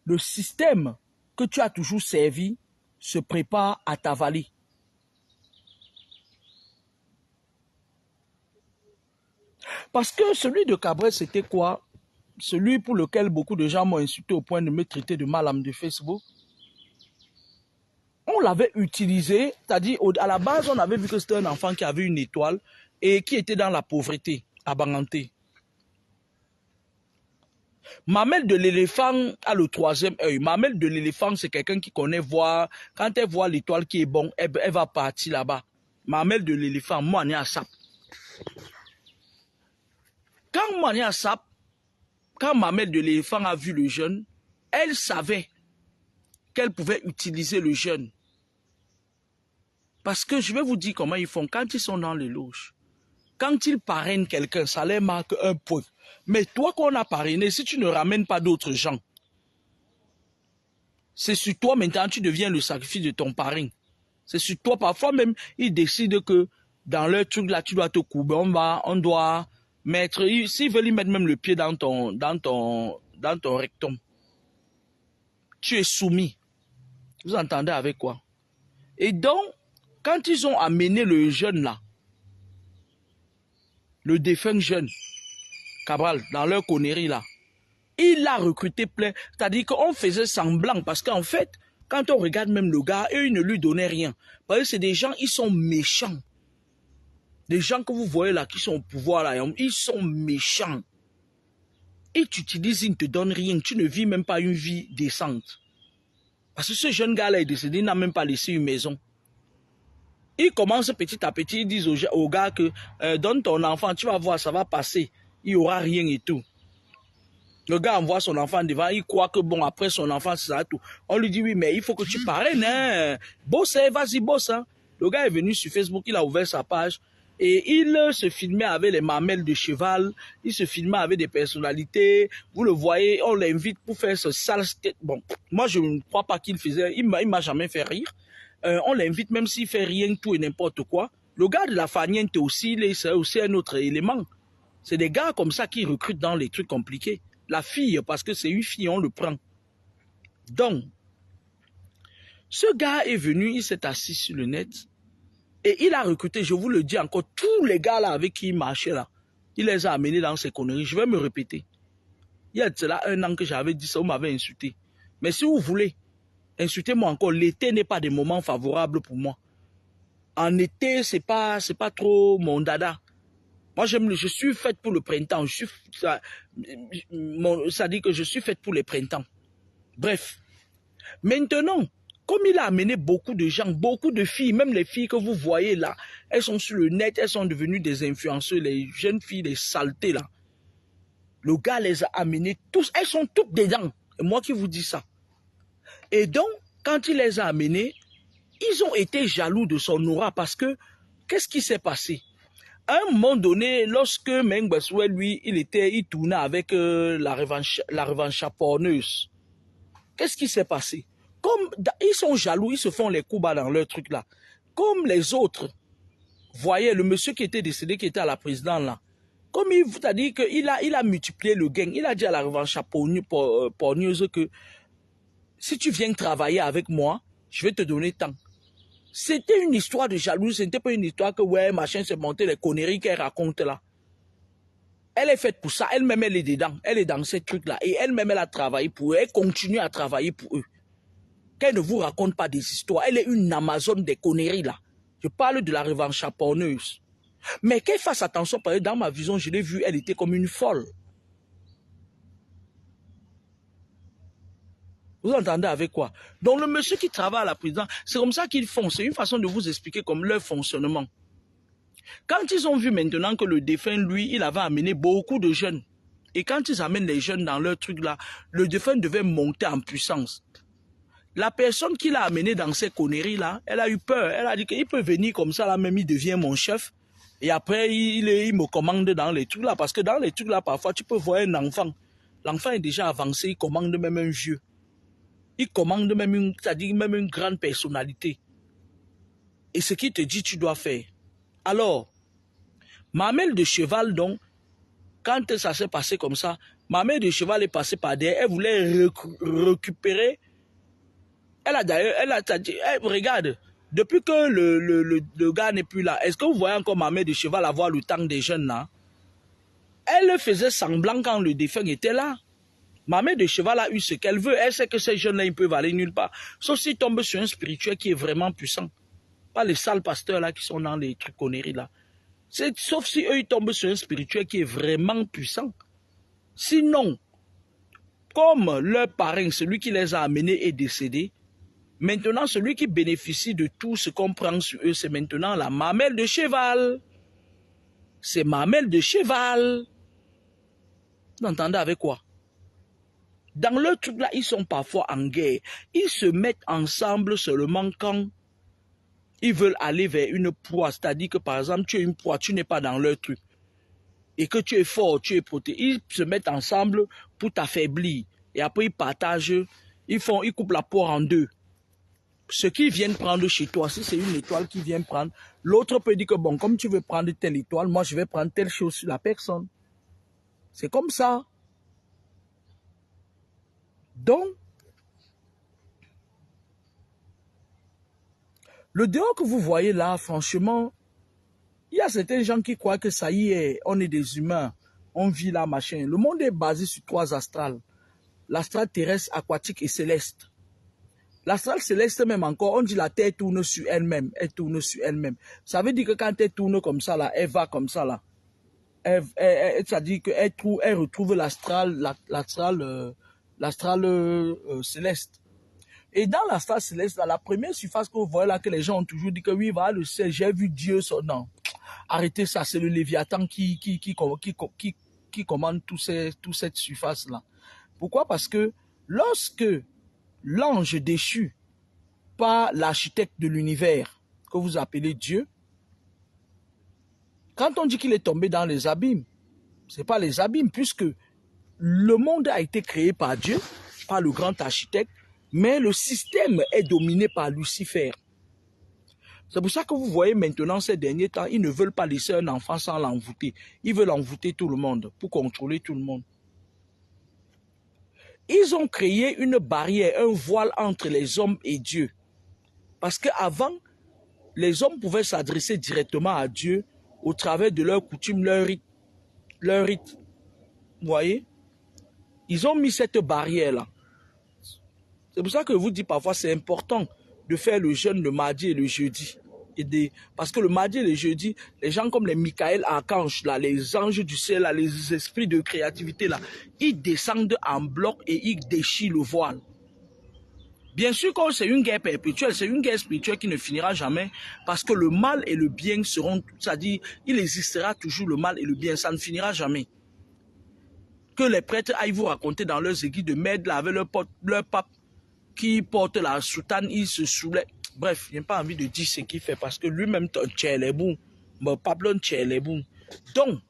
Le système que tu as toujours servi se prépare à t'avaler. Parce que celui de Cabrel, c'était quoi? Celui pour lequel beaucoup de gens m'ont insulté au point de me traiter de malade de Facebook. On l'avait utilisé, c'est-à-dire à la base, on avait vu que c'était un enfant qui avait une étoile et qui était dans la pauvreté, à Banganté. Mamelle de l'éléphant a le troisième œil. Mamelle de l'éléphant, c'est quelqu'un qui connaît voir. Quand elle voit l'étoile qui est bonne, elle va partir là-bas. Mamelle de l'éléphant, moi, on est à Sap. Quand moi, on est à Sap, quand Mamelle de l'éléphant a vu le jeune, elle savait qu'elle pouvait utiliser le jeune. Parce que je vais vous dire comment ils font. Quand ils sont dans les loges, quand ils parrainent quelqu'un, ça leur marque un point. Mais toi qu'on a parrainé, si tu ne ramènes pas d'autres gens, c'est sur toi maintenant, tu deviens le sacrifice de ton parrain. C'est sur toi. Parfois même, ils décident que dans leur truc là, tu dois te courber. On doit mettre, s'ils veulent y mettre même le pied dans ton rectum, tu es soumis. Vous entendez avec quoi? Et donc, quand ils ont amené le jeune là, le défunt jeune, Cabral, dans leur connerie là, il a recruté plein. C'est-à-dire qu'on faisait semblant parce qu'en fait, quand on regarde même le gars, eux, ils ne lui donnaient rien. Parce que c'est des gens, ils sont méchants. Des gens que vous voyez là, qui sont au pouvoir là, ils sont méchants. Ils t'utilisent, ils ne te donnent rien. Tu ne vis même pas une vie décente. Parce que ce jeune gars là est décédé, il n'a même pas laissé une maison. Ils commencent petit à petit, ils disent aux gars que donne ton enfant, tu vas voir, ça va passer. Il n'y aura rien et tout. Le gars envoie son enfant devant, il croit que bon, après son enfant, c'est ça tout. On lui dit oui, mais il faut que tu parraines, hein. Bosse, vas-y, bosse, hein. Le gars est venu sur Facebook, il a ouvert sa page et il se filmait avec les mamelles de cheval, il se filmait avec des personnalités. Vous le voyez, on l'invite pour faire ce sale skate. Bon, moi je ne crois pas qu'il faisait, il m'a jamais fait rire. On l'invite même s'il fait rien, tout et n'importe quoi. Le gars de la Faniente aussi, c'est aussi un autre élément. C'est des gars comme ça qui recrutent dans les trucs compliqués. La fille, parce que c'est une fille, on le prend. Donc, ce gars est venu, il s'est assis sur le net et il a recruté, je vous le dis encore, tous les gars là avec qui il marchait là, il les a amenés dans ces conneries. Je vais me répéter. Il y a de cela 1 an que j'avais dit ça, vous m'avez insulté. Mais si vous voulez, insultez-moi encore. L'été n'est pas des moments favorables pour moi. En été, c'est pas trop mon dada. Moi, je suis faite pour le printemps. Ça dit que je suis faite pour les printemps. Bref. Maintenant, comme il a amené beaucoup de gens, beaucoup de filles, même les filles que vous voyez là, elles sont sur le net, elles sont devenues des influenceurs, les jeunes filles, les saletés là. Le gars les a amenées tous, elles sont toutes dedans. Et moi qui vous dis ça. Et donc, quand il les a amenées, ils ont été jaloux de son aura parce que, qu'est-ce qui s'est passé? À un moment donné, lorsque Meng Besoué, lui, il tournait avec la revanche porneuse. Qu'est-ce qui s'est passé? Comme ils sont jaloux, ils se font les coups bas dans leur truc là. Comme les autres, voyez, le monsieur qui était décédé, qui était à la présidence là, comme il vous a dit qu'il a multiplié le gain, il a dit à la revanche porneuse que si tu viens travailler avec moi, je vais te donner tant. C'était une histoire de jalousie, ce n'était pas une histoire que, ouais, machin, c'est monté les conneries qu'elle raconte là. Elle est faite pour ça, elle-même, elle est dedans, elle est dans ces trucs-là. Et elle-même, elle a travaillé pour eux, elle continue à travailler pour eux. Qu'elle ne vous raconte pas des histoires, elle est une Amazone des conneries là. Je parle de la revanche porneuse. Mais qu'elle fasse attention, parce que dans ma vision, je l'ai vue, elle était comme une folle. Vous entendez avec quoi? Donc le monsieur qui travaille à la présidence, c'est comme ça qu'ils font. C'est une façon de vous expliquer comme leur fonctionnement. Quand ils ont vu maintenant que le défunt, lui, il avait amené beaucoup de jeunes. Et quand ils amènent les jeunes dans leur truc là, le défunt devait monter en puissance. La personne qui l'a amené dans ces conneries là, elle a eu peur. Elle a dit qu'il peut venir comme ça là, même il devient mon chef. Et après, il me commande dans les trucs là. Parce que dans les trucs là, parfois, tu peux voir un enfant. L'enfant est déjà avancé, il commande même un vieux. Il commande même c'est-à-dire même une grande personnalité. Et ce qu'il te dit, tu dois faire. Alors, Mamelle de cheval, donc, quand ça s'est passé comme ça, Mamelle de cheval est passée par derrière, elle voulait récupérer. Elle a dit, hey, regarde, depuis que le gars n'est plus là, est-ce que vous voyez encore Mamelle de cheval avoir le temps des jeunes là? Elle faisait semblant quand le défunt était là. Ma mère de cheval a eu ce qu'elle veut. Elle sait que ces jeunes-là, ils peuvent aller nulle part. Sauf s'ils tombent sur un spirituel qui est vraiment puissant. Pas les sales pasteurs là qui sont dans les trucs conneries là. Sauf si eux, ils tombent sur un spirituel qui est vraiment puissant. Sinon, comme leur parrain, celui qui les a amenés, est décédé, maintenant, celui qui bénéficie de tout ce qu'on prend sur eux, c'est maintenant la mamelle de cheval. C'est mamelle de cheval. Vous entendez avec quoi? Dans leur truc là, ils sont parfois en guerre. Ils se mettent ensemble seulement quand ils veulent aller vers une proie. C'est-à-dire que par exemple, tu es une proie, tu n'es pas dans leur truc. Et que tu es fort, tu es protégé. Ils se mettent ensemble pour t'affaiblir. Et après, ils partagent, ils coupent la poire en deux. Ce qu'ils viennent prendre chez toi, si c'est une étoile qu'ils viennent prendre, l'autre peut dire que bon, comme tu veux prendre telle étoile, moi je vais prendre telle chose sur la personne. C'est comme ça. Donc, le dehors que vous voyez là, franchement, il y a certains gens qui croient que ça y est, on est des humains, on vit là, machin. Le monde est basé sur 3 astrales. L'astral terrestre, aquatique et céleste. L'astral céleste même encore, on dit la Terre tourne sur elle-même, elle tourne sur elle-même. Ça veut dire que quand elle tourne comme ça là, elle va comme ça là. Ça dit qu'elle retrouve l'astral céleste. Et dans l'astral céleste, là, la première surface que vous voyez là, que les gens ont toujours dit que oui, voilà le ciel, j'ai vu Dieu. Non, arrêtez ça, c'est le Léviathan qui commande toute cette surface là. Pourquoi? Parce que lorsque l'ange déchu par l'architecte de l'univers, que vous appelez Dieu, quand on dit qu'il est tombé dans les abîmes, ce n'est pas les abîmes, puisque le monde a été créé par Dieu, par le grand architecte, mais le système est dominé par Lucifer. C'est pour ça que vous voyez maintenant, ces derniers temps, ils ne veulent pas laisser un enfant sans l'envoûter. Ils veulent envoûter tout le monde pour contrôler tout le monde. Ils ont créé une barrière, un voile entre les hommes et Dieu. Parce qu'avant, les hommes pouvaient s'adresser directement à Dieu au travers de leurs coutumes, leurs rites. Vous voyez? Ils ont mis cette barrière-là. C'est pour ça que je vous dis parfois, c'est important de faire le jeûne le mardi et le jeudi. Parce que le mardi et le jeudi, les gens comme les Michael Archange, là, les anges du ciel, là, les esprits de créativité, là, ils descendent en bloc et ils déchirent le voile. Bien sûr, quand c'est une guerre perpétuelle, c'est une guerre spirituelle qui ne finira jamais, parce que le mal et le bien seront, c'est-à-dire, il existera toujours le mal et le bien, ça ne finira jamais. Que les prêtres aillent vous raconter dans leurs églises de merde, là, avec leur pape qui porte la soutane, il se soulève. Bref, je n'ai pas envie de dire ce qu'il fait, parce que lui-même, tchè les bons, mon pape, tchè les bons. Donc,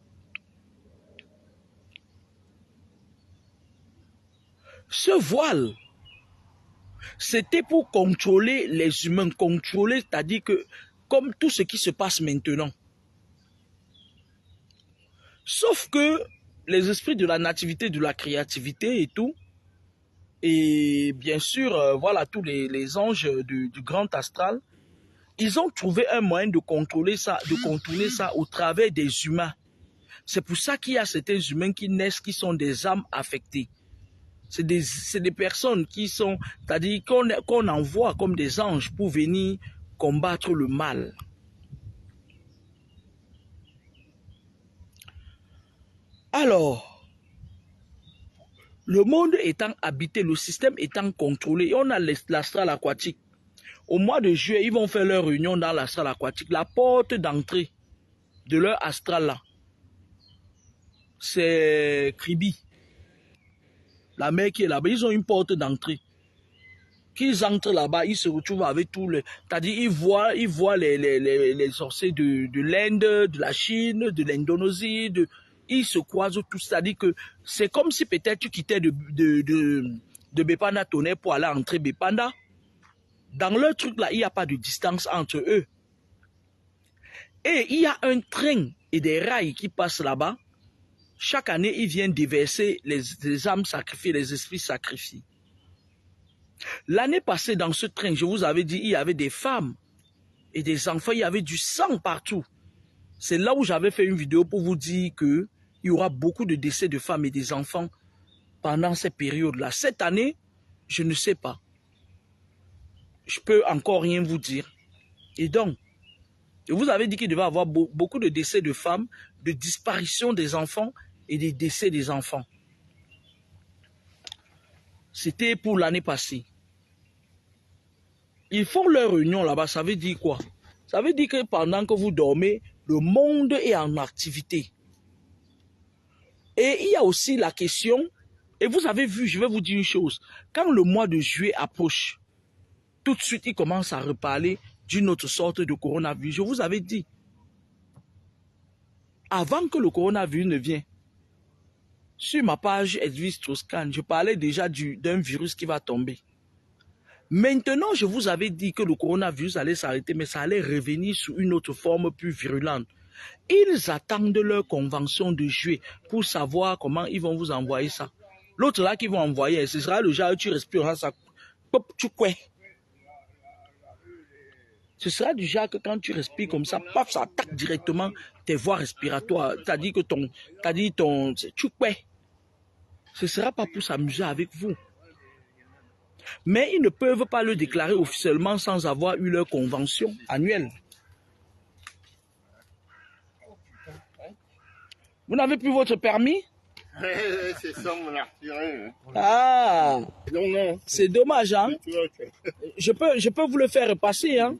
ce voile, c'était pour contrôler les humains, contrôler, c'est-à-dire que, comme tout ce qui se passe maintenant. Sauf que les esprits de la nativité, de la créativité et tout, et bien sûr, voilà, tous les anges du grand astral, ils ont trouvé un moyen de contrôler ça au travers des humains. C'est pour ça qu'il y a certains humains qui naissent, qui sont des âmes affectées. C'est des personnes qui sont, c'est-à-dire qu'on envoie comme des anges pour venir combattre le mal. Alors, le monde étant habité, le système étant contrôlé, on a l'astral aquatique. Au mois de juillet, ils vont faire leur réunion dans l'astral aquatique. La porte d'entrée de leur astral là, c'est Kribi. La mer qui est là-bas, ils ont une porte d'entrée. Qu'ils entrent là-bas, ils se retrouvent avec tout le... C'est-à-dire, ils voient les sorciers de l'Inde, de la Chine, de l'Indonésie, ils se croisent tous. C'est-à-dire que c'est comme si peut-être tu quittais de Bepanda Tonnerre pour aller entrer Bepanda. Dans leur truc là, il n'y a pas de distance entre eux. Et il y a un train et des rails qui passent là-bas. Chaque année, ils viennent déverser les âmes sacrifiées, les esprits sacrifiés. L'année passée, dans ce train, je vous avais dit, il y avait des femmes et des enfants, il y avait du sang partout. C'est là où j'avais fait une vidéo pour vous dire qu'il y aura beaucoup de décès de femmes et des enfants pendant ces périodes-là. Cette année, je ne sais pas. Je peux encore rien vous dire. Et donc, vous avez dit qu'il devait y avoir beaucoup de décès de femmes, de disparition des enfants et des décès des enfants. C'était pour l'année passée. Ils font leur réunion là-bas, ça veut dire quoi? Ça veut dire que pendant que vous dormez, le monde est en activité. Et il y a aussi la question, et vous avez vu, je vais vous dire une chose, quand le mois de juillet approche, tout de suite, ils commencent à reparler d'une autre sorte de coronavirus. Je vous avais dit, avant que le coronavirus ne vienne, sur ma page Edwige Strauss-Kahn, je parlais déjà d'un virus qui va tomber. Maintenant, je vous avais dit que le coronavirus allait s'arrêter, mais ça allait revenir sous une autre forme plus virulente. Ils attendent leur convention de juillet pour savoir comment ils vont vous envoyer ça. L'autre là qu'ils vont envoyer, ce sera le genre où tu respireras ça. Tu quoi? Ce sera du genre que quand tu respires comme ça, paf, ça attaque directement tes voies respiratoires. C'est-à-dire que tu quoi? Ce ne sera pas pour s'amuser avec vous. Mais ils ne peuvent pas le déclarer officiellement sans avoir eu leur convention annuelle. Vous n'avez plus votre permis? C'est ça, on l'a retiré. Ah, Non. c'est dommage, hein? Je peux vous le faire repasser, hein?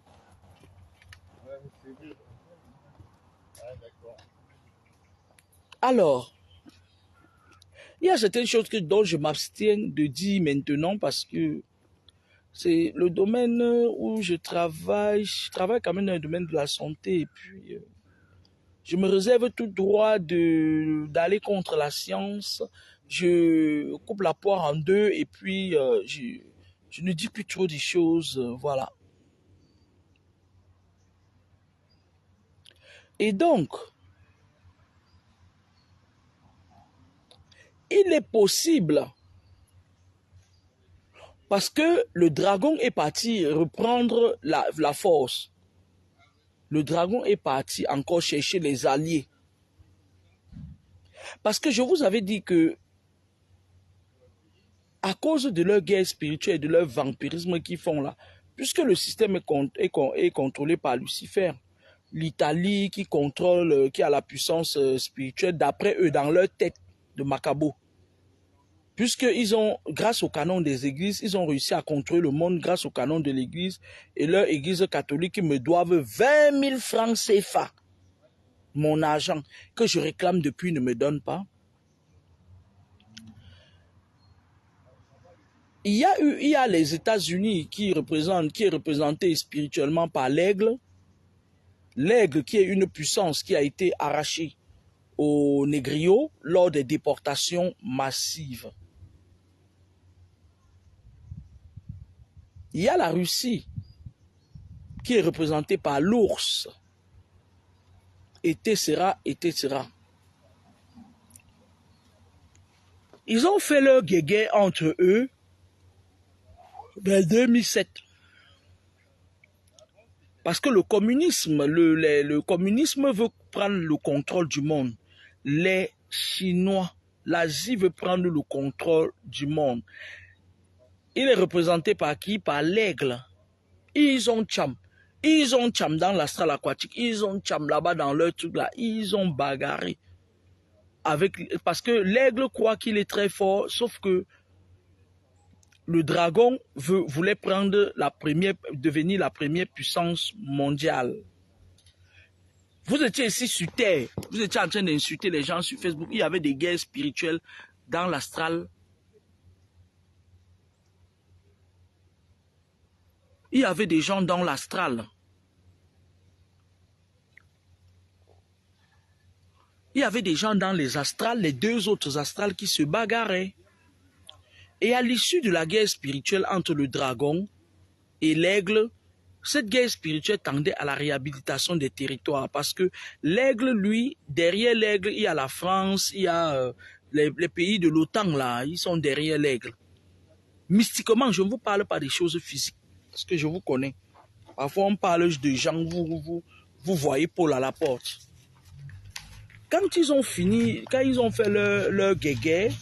Alors, il y a certaines choses dont je m'abstiens de dire maintenant parce que c'est le domaine où je travaille. Je travaille quand même dans le domaine de la santé et puis je me réserve tout droit d'aller contre la science. Je coupe la poire en deux et puis je ne dis plus trop des choses. Voilà. Et donc, il est possible, parce que le dragon est parti reprendre la force. Le dragon est parti encore chercher les alliés. Parce que je vous avais dit que, à cause de leur guerre spirituelle et de leur vampirisme qu'ils font là, puisque le système est contrôlé par Lucifer, l'Italie qui contrôle, qui a la puissance spirituelle, d'après eux, dans leur tête de Macabo. Puisqu'ils ont, grâce au canon des églises, ils ont réussi à contrôler le monde grâce au canon de l'église. Et leur église catholique me doivent 20 000 francs CFA. Mon argent que je réclame depuis ne me donne pas. Il y a les États-Unis qui est représenté spirituellement par l'aigle. L'aigle qui est une puissance qui a été arrachée aux négriaux lors des déportations massives. Il y a la Russie qui est représentée par l'ours, etc., etc. Ils ont fait leur guéguerre entre eux en 2007. Parce que le communisme, le communisme veut prendre le contrôle du monde. Les Chinois, l'Asie veut prendre le contrôle du monde. Il est représenté par qui? Par l'aigle. Ils ont tcham. Ils ont tcham dans l'astral aquatique. Ils ont tcham là-bas dans leur truc là. Ils ont bagarré. Parce que l'aigle croit qu'il est très fort, sauf que le dragon voulait devenir la première puissance mondiale. Vous étiez ici sur Terre. Vous étiez en train d'insulter les gens sur Facebook. Il y avait des guerres spirituelles dans l'astral. Il y avait des gens dans l'astral. Il y avait des gens dans les astrales, les deux autres astrales qui se bagarraient. Et à l'issue de la guerre spirituelle entre le dragon et l'aigle, cette guerre spirituelle tendait à la réhabilitation des territoires. Parce que l'aigle, lui, derrière l'aigle, il y a la France, il y a les pays de l'OTAN, là, ils sont derrière l'aigle. Mystiquement, je ne vous parle pas des choses physiques. Parce que je vous connais. Parfois, on parle de gens, vous voyez Paul à la porte. Quand ils ont fini, quand ils ont fait leur guéguerre,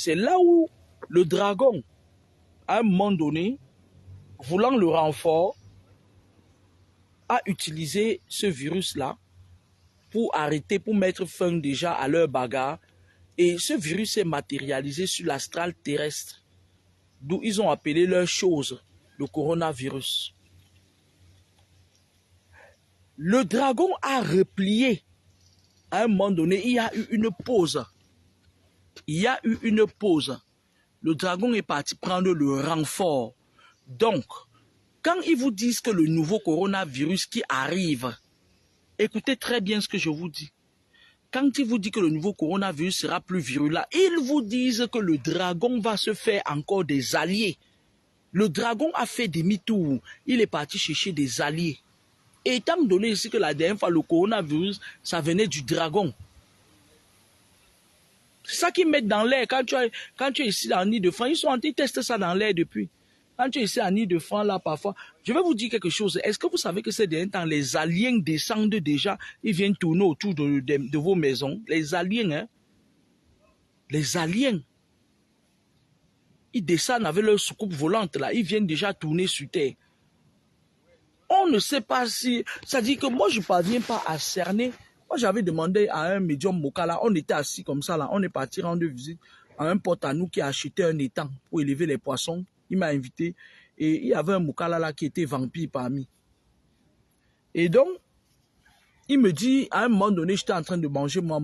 C'est là où le dragon, à un moment donné, voulant le renfort, a utilisé ce virus-là pour arrêter, pour mettre fin déjà à leur bagarre. Et ce virus s'est matérialisé sur l'astral terrestre, d'où ils ont appelé leur chose le coronavirus. Le dragon a replié. À un moment donné, il y a eu une pause. Il y a eu une pause. Le dragon est parti prendre le renfort. Donc, quand ils vous disent que le nouveau coronavirus qui arrive, écoutez très bien ce que je vous dis. Quand ils vous disent que le nouveau coronavirus sera plus virulent, ils vous disent que le dragon va se faire encore des alliés. Le dragon a fait demi-tour. Il est parti chercher des alliés. Et étant donné ici que la dernière fois, le coronavirus, ça venait du dragon. C'est ça qu'ils mettent dans l'air. Quand tu es ici en Ile-de-France, ils sont en train de tester ça dans l'air depuis. Quand tu es ici en Ile-de-France, là, parfois, je vais vous dire quelque chose. Est-ce que vous savez que ces derniers temps, les aliens descendent déjà, ils viennent tourner autour de vos maisons. Les aliens, hein. Les aliens. Ils descendent avec leur soucoupe volante, là. Ils viennent déjà tourner sur terre. On ne sait pas si... Ça dit que moi, je ne parviens pas à cerner. Moi, j'avais demandé à un médium Mokala, on était assis comme ça, là. On est parti rendre visite à un pote à nous qui a acheté un étang pour élever les poissons. Il m'a invité. Et il y avait un Mokala là qui était vampire parmi. Et donc, il me dit, à un moment donné, j'étais en train de manger, moi,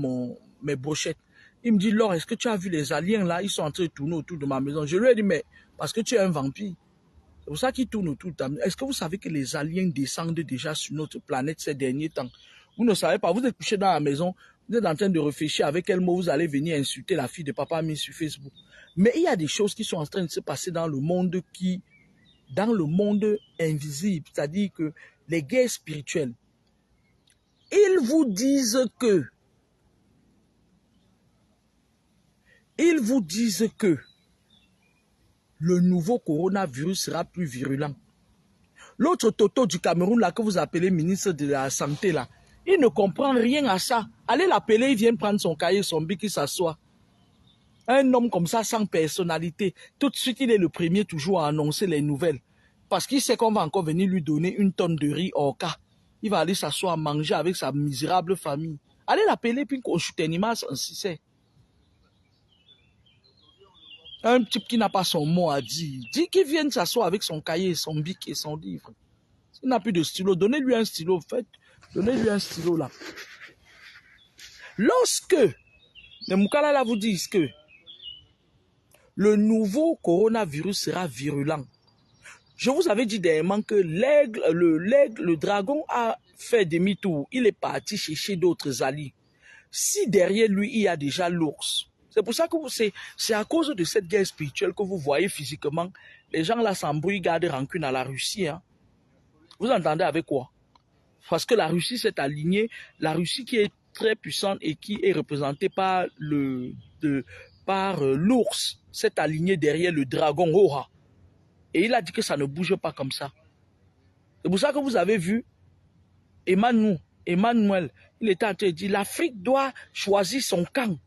mes brochettes. Il me dit, Laure, est-ce que tu as vu les aliens là? Ils sont en train de tourner autour de ma maison. Je lui ai dit, mais parce que tu es un vampire. C'est pour ça qu'ils tournent autour de ta maison. Est-ce que vous savez que les aliens descendent déjà sur notre planète ces derniers temps? Vous ne savez pas, vous êtes couché dans la maison, vous êtes en train de réfléchir avec quel mot vous allez venir insulter la fille de papa mis sur Facebook. Mais il y a des choses qui sont en train de se passer dans le monde invisible, c'est-à-dire que les guerres spirituelles, ils vous disent que le nouveau coronavirus sera plus virulent. L'autre Toto du Cameroun, là, que vous appelez ministre de la Santé, là, il ne comprend rien à ça. Allez l'appeler, il vient prendre son cahier, son bic, il s'assoit. Un homme comme ça, sans personnalité, tout de suite, il est le premier toujours à annoncer les nouvelles. Parce qu'il sait qu'on va encore venir lui donner une tonne de riz au cas. Il va aller s'asseoir, manger avec sa misérable famille. Allez l'appeler, puis qu'on chute une image en c'est. Un type qui n'a pas son mot à dire. Dit qu'il vienne s'asseoir avec son cahier, son bic et son livre. S'il n'a plus de stylo, donnez-lui un stylo. Donnez-lui un stylo là. Lorsque les Moukala là vous disent que le nouveau coronavirus sera virulent, je vous avais dit dernièrement que le dragon a fait demi-tour. Il est parti chercher d'autres alliés. Si derrière lui, il y a déjà l'ours. C'est pour ça que c'est à cause de cette guerre spirituelle que vous voyez physiquement, les gens là s'embrouillent, gardent rancune à la Russie. Hein. Vous entendez avec quoi? Parce que la Russie s'est alignée, la Russie qui est très puissante et qui est représentée par l'ours, s'est alignée derrière le dragon Oha. Et il a dit que ça ne bouge pas comme ça. C'est pour ça que vous avez vu Emmanuel, il était en train de dire, l'Afrique doit choisir son camp.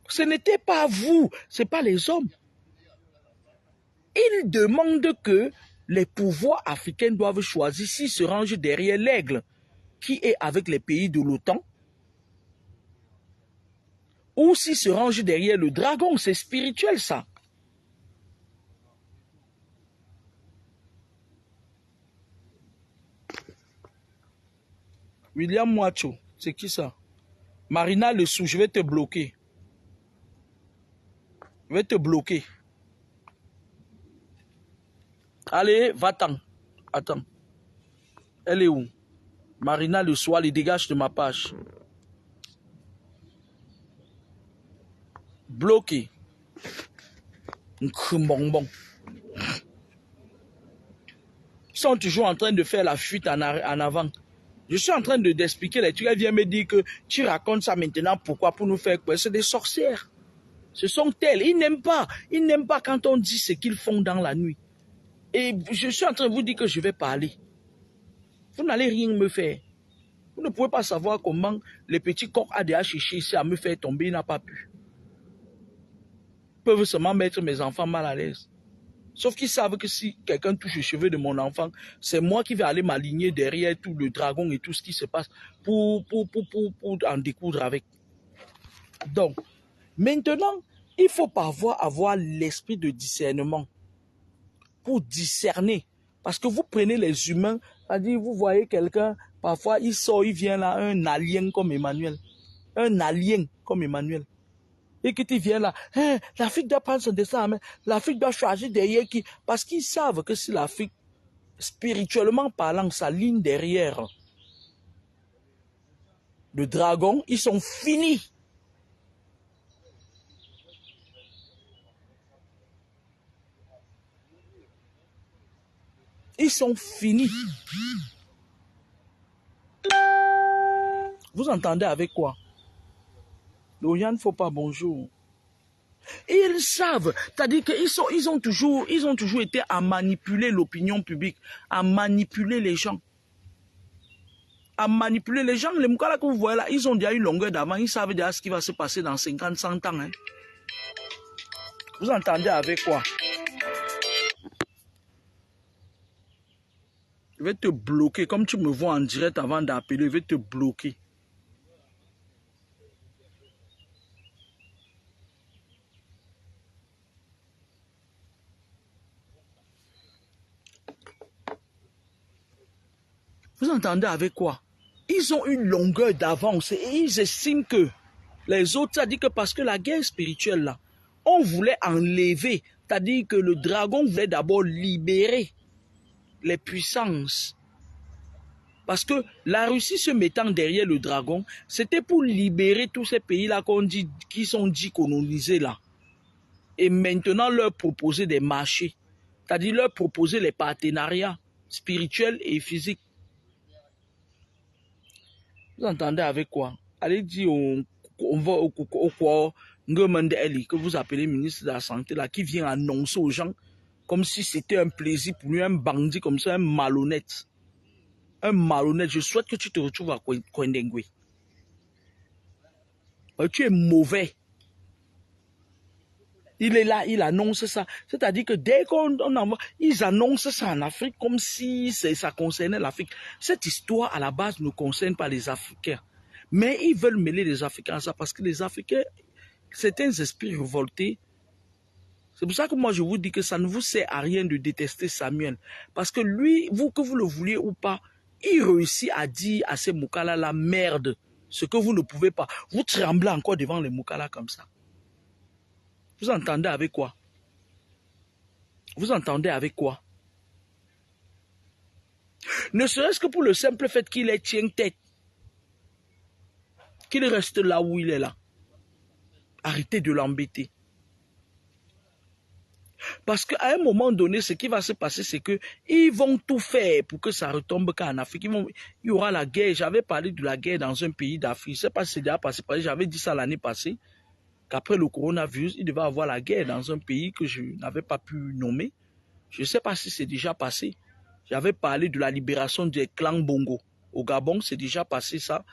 Ce n'était pas vous, ce n'est pas les hommes. Il demande que les pouvoirs africains doivent choisir s'ils se rangent derrière l'aigle, qui est avec les pays de l'OTAN, ou s'ils se rangent derrière le dragon. C'est spirituel ça. William Mwacho, c'est qui ça? Marina Le Sou, je vais te bloquer. Je vais te bloquer. Allez, va-t'en. Attends. Elle est où? Marina Le Sou, allez, dégage de ma page. Bloqué. Bonbon. Ils sont toujours en train de faire la fuite en avant. Je suis en train d'expliquer les trucs. Elle vient me dire que tu racontes ça maintenant. Pourquoi? Pour nous faire quoi? C'est des sorcières. Ce sont elles. Ils n'aiment pas. Ils n'aiment pas quand on dit ce qu'ils font dans la nuit. Et je suis en train de vous dire que je vais parler. Vous n'allez rien me faire. Vous ne pouvez pas savoir comment le petit corps ADH ici à me faire tomber. Il n'a pas pu. peuvent seulement mettre mes enfants mal à l'aise. Sauf qu'ils savent que si quelqu'un touche les cheveux de mon enfant, c'est moi qui vais aller m'aligner derrière tout le dragon et tout ce qui se passe pour en découdre avec. Donc, maintenant, il faut parfois avoir l'esprit de discernement pour discerner. Parce que vous prenez les humains, c'est-à-dire vous voyez quelqu'un, parfois il sort, il vient là, un alien comme Emmanuel. Un alien comme Emmanuel. Et que tu viens là, hein, l'Afrique doit prendre son destin en main, l'Afrique doit choisir derrière qui. Parce qu'ils savent que si l'Afrique, spirituellement parlant, s'aligne derrière le dragon, ils sont finis. Ils sont finis. Vous entendez avec quoi? L'Orient ne faut pas bonjour. Ils savent, c'est-à-dire qu'ils ont toujours été à manipuler l'opinion publique, à manipuler les gens. À manipuler les gens. Les Moukala que vous voyez là, ils ont déjà une longueur d'avant, ils savent déjà ce qui va se passer dans 50, 100 ans. Hein. Vous entendez avec quoi? Je vais te bloquer, comme tu me vois en direct avant d'appeler, je vais te bloquer. Vous entendez avec quoi? Ils ont une longueur d'avance et ils estiment que les autres, ça dit que parce que la guerre spirituelle là, on voulait enlever, c'est-à-dire que le dragon voulait d'abord libérer les puissances. Parce que la Russie se mettant derrière le dragon, c'était pour libérer tous ces pays-là qui sont dits colonisés là. Et maintenant leur proposer des marchés, c'est-à-dire leur proposer les partenariats spirituels et physiques. Vous entendez avec quoi? Allez dire on va au que vous appelez ministre de la Santé, là, qui vient annoncer aux gens comme si c'était un plaisir pour lui, un bandit comme ça, un malhonnête. Un malhonnête. Je souhaite que tu te retrouves à Kouendengwe. Tu es mauvais. Il est là, il annonce ça. C'est-à-dire que dès qu'on envoie, ils annoncent ça en Afrique comme si ça concernait l'Afrique. Cette histoire, à la base, ne concerne pas les Africains. Mais ils veulent mêler les Africains à ça parce que les Africains, certains esprits révoltés. C'est pour ça que moi, je vous dis que ça ne vous sert à rien de détester Samuel. Parce que lui, que vous le vouliez ou pas, il réussit à dire à ces Moukala la merde, ce que vous ne pouvez pas. Vous tremblez encore devant les Moukala comme ça. Vous entendez avec quoi? Vous entendez avec quoi? Ne serait-ce que pour le simple fait qu'il est tient-tête. Qu'il reste là où il est là. Arrêtez de l'embêter. Parce qu'à un moment donné, ce qui va se passer, c'est qu'ils vont tout faire pour que ça retombe qu'en Afrique. Il y aura la guerre. J'avais parlé de la guerre dans un pays d'Afrique. Je ne sais pas si c'est déjà passé. J'avais dit ça l'année passée. Qu'après le coronavirus, il devait avoir la guerre dans un pays que je n'avais pas pu nommer. Je ne sais pas si c'est déjà passé. J'avais parlé de la libération des clans Bongo. Au Gabon, c'est déjà passé ça.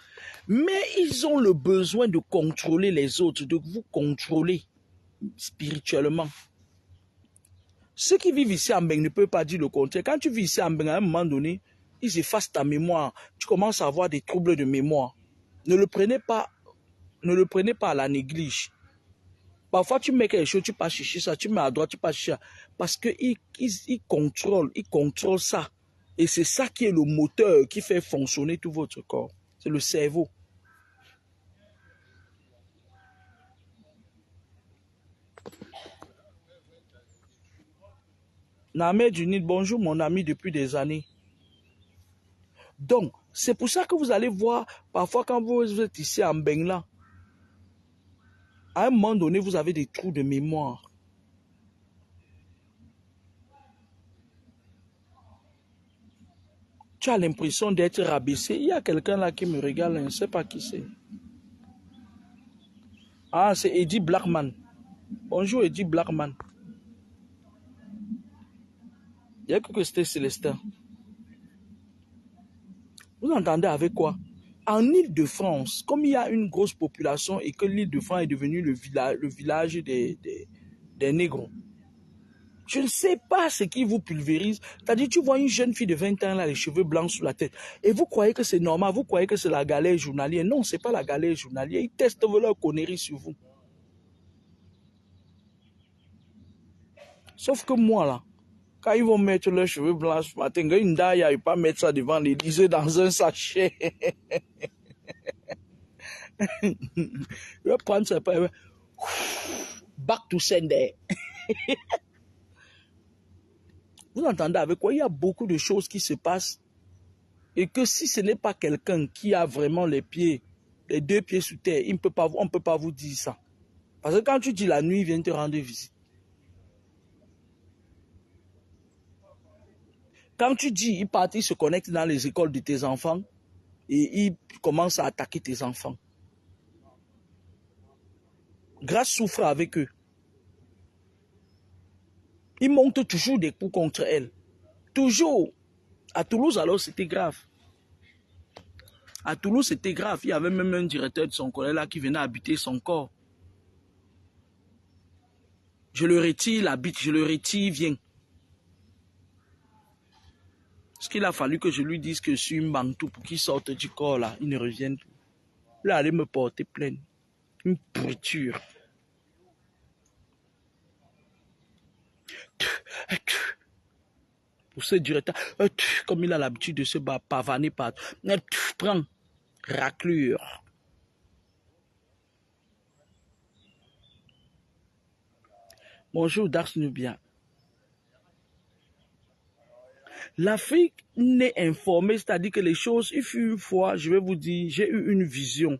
Mais ils ont le besoin de contrôler les autres, de vous contrôler spirituellement. Ceux qui vivent ici en Beng ne peuvent pas dire le contraire. Quand tu vis ici en Beng, à un moment donné, ils effacent ta mémoire. Tu commences à avoir des troubles de mémoire. Ne le prenez pas à la néglige. Parfois, tu mets quelque chose, tu passes chercher ça, tu mets à droite, tu passes chercher ça. Parce qu'ils contrôlent ça. Et c'est ça qui est le moteur qui fait fonctionner tout votre corps. C'est le cerveau. Named Junid, bonjour mon ami depuis des années. Donc, c'est pour ça que vous allez voir, parfois quand vous êtes ici en Bengla, à un moment donné, vous avez des trous de mémoire. Tu as l'impression d'être rabaissé. Il y a quelqu'un là qui me regarde, je ne sais pas qui c'est. Ah, c'est Eddie Blackman. Bonjour Eddie Blackman. Il y a que c'était Célestin. Vous entendez avec quoi? En Île-de-France, comme il y a une grosse population et que l'Île-de-France est devenue le village des des négros. Je ne sais pas ce qui vous pulvérise. C'est-à-dire, tu vois une jeune fille de 20 ans, là, les cheveux blancs sous la tête, et vous croyez que c'est normal, vous croyez que c'est la galère journalière. Non, ce n'est pas la galère journalière. Ils testent leur connerie sur vous. Sauf que moi, là, quand ils vont mettre leurs cheveux blancs ce matin, il ne pas mettre ça devant l'Élysée dans un sachet. Je vais prendre ça. Back to sender. Vous entendez avec quoi? Il y a beaucoup de choses qui se passent. Et que si ce n'est pas quelqu'un qui a vraiment les deux pieds sous terre, on ne peut pas vous dire ça. Parce que quand tu dis la nuit, il vient te rendre visite. Quand tu dis, il se connecte dans les écoles de tes enfants et il commence à attaquer tes enfants. Grâce souffre avec eux. Il monte toujours des coups contre elle. Toujours. À Toulouse, alors, c'était grave. À Toulouse, c'était grave. Il y avait même un directeur de son collège là qui venait habiter son corps. Je le retire, il habite. Je le retire, viens. Parce qu'il a fallu que je lui dise que je suis une bantou pour qu'il sorte du corps là. Il ne revienne plus. Il allait me porter plainte. Une pourriture. Pour ce directeur, comme il a l'habitude de se pavaner par... Prends, raclure. Bonjour Dars Nubia. L'Afrique n'est informée, c'est-à-dire que les choses, il fut une fois, je vais vous dire, j'ai eu une vision.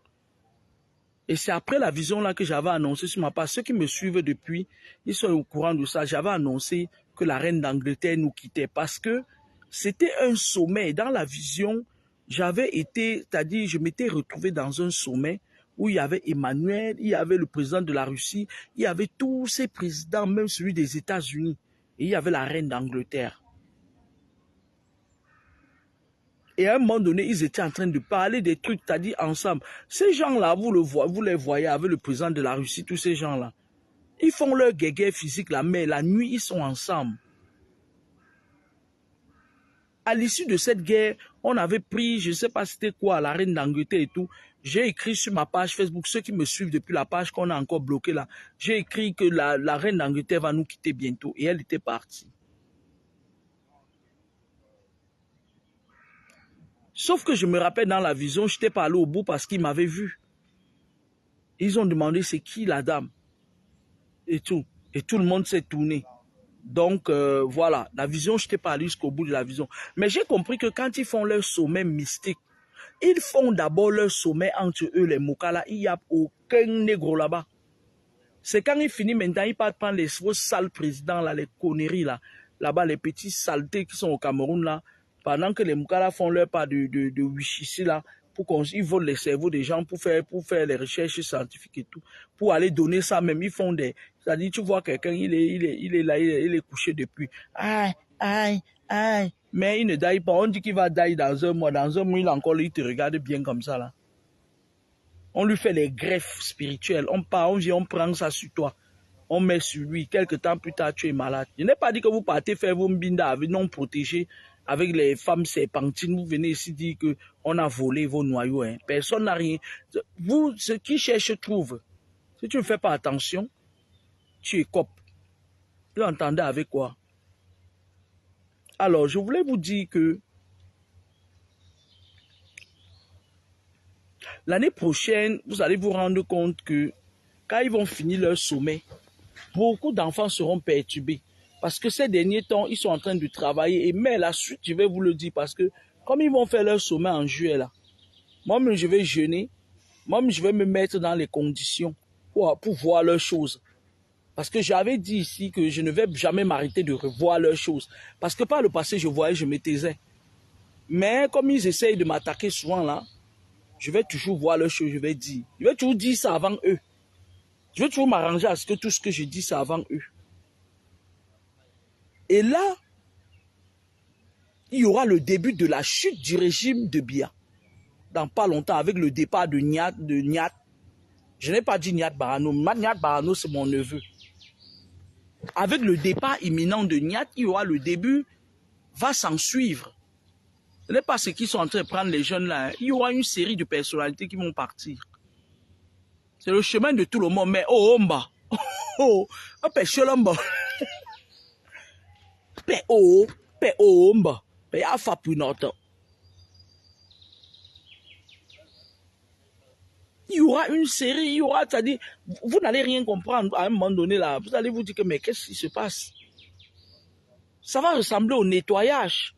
Et c'est après la vision là que j'avais annoncé sur ma page. Ceux qui me suivent depuis, ils sont au courant de ça. J'avais annoncé que la reine d'Angleterre nous quittait parce que c'était un sommet. Dans la vision, j'avais été, c'est-à-dire je m'étais retrouvé dans un sommet où il y avait Emmanuel, il y avait le président de la Russie, il y avait tous ces présidents, même celui des États-Unis. Et il y avait la reine d'Angleterre. Et à un moment donné, ils étaient en train de parler des trucs, c'est-à-dire ensemble. Ces gens-là, vous les voyez avec le président de la Russie, tous ces gens-là. Ils font leur guéguerre physique, mais la nuit, ils sont ensemble. À l'issue de cette guerre, on avait pris, je ne sais pas c'était quoi, la reine d'Angleterre et tout. J'ai écrit sur ma page Facebook, ceux qui me suivent depuis la page qu'on a encore bloquée là, j'ai écrit que la reine d'Angleterre va nous quitter bientôt. Et elle était partie. Sauf que je me rappelle dans la vision, je n'étais pas allé au bout parce qu'ils m'avaient vu. Ils ont demandé c'est qui la dame et tout. Et tout le monde s'est tourné. Donc voilà, la vision, je n'étais pas allé jusqu'au bout de la vision. Mais j'ai compris que quand ils font leur sommet mystique, ils font d'abord leur sommet entre eux, les Mokala. Il n'y a aucun négro là-bas. C'est quand ils finissent maintenant, ils partent prendre les sales présidents, là, les conneries là. Là-bas, les petits saletés qui sont au Cameroun là. Pendant que les Moukala font leur part de wish là, ils volent les cerveaux des gens pour faire les recherches scientifiques et tout, pour aller donner ça même, ils font des... C'est-à-dire, tu vois quelqu'un, il est là, il est couché depuis. Aïe, aïe, aïe. Mais il ne daille pas, on dit qu'il va dailler dans un mois, il te regarde bien comme ça là. On lui fait les greffes spirituelles, on part, on vient, on prend ça sur toi. On met sur lui, quelques temps plus tard, tu es malade. Je n'ai pas dit que vous partez faire vos mbinda avec non protégés, avec les femmes serpentines. Vous venez ici dire qu'on a volé vos noyaux. Hein. Personne n'a rien. Vous, ce qui cherche, trouve. Si tu ne fais pas attention, tu es cop. Vous entendez avec quoi? Alors, je voulais vous dire que l'année prochaine, vous allez vous rendre compte que quand ils vont finir leur sommet, beaucoup d'enfants seront perturbés. Parce que ces derniers temps, ils sont en train de travailler. Mais la suite, je vais vous le dire, parce que comme ils vont faire leur sommet en juillet, là, moi-même, je vais jeûner. Moi-même, je vais me mettre dans les conditions pour voir leurs choses. Parce que j'avais dit ici que je ne vais jamais m'arrêter de revoir leurs choses. Parce que par le passé, je voyais, je me taisais. Mais comme ils essayent de m'attaquer souvent là, je vais toujours voir leurs choses, je vais dire. Je vais toujours dire ça avant eux. Je vais toujours m'arranger à ce que tout ce que je dis, c'est avant eux. Et là, il y aura le début de la chute du régime de Biya. Dans pas longtemps, avec le départ de Nyat. Je n'ai pas dit Nyat Barano. Nyat Barano, c'est mon neveu. avec le départ imminent de Niat, il y aura le début, va s'en suivre. Ce n'est pas ce qu'ils sont en train de prendre les jeunes là. Il y aura une série de personnalités qui vont partir. C'est le chemin de tout le monde. Mais oh, Omba. Oh, Omba. Omba. Il y aura une série, il y aura, c'est-à-dire, vous n'allez rien comprendre à un moment donné là. Vous allez vous dire que, mais qu'est-ce qui se passe? Ça va ressembler au nettoyage.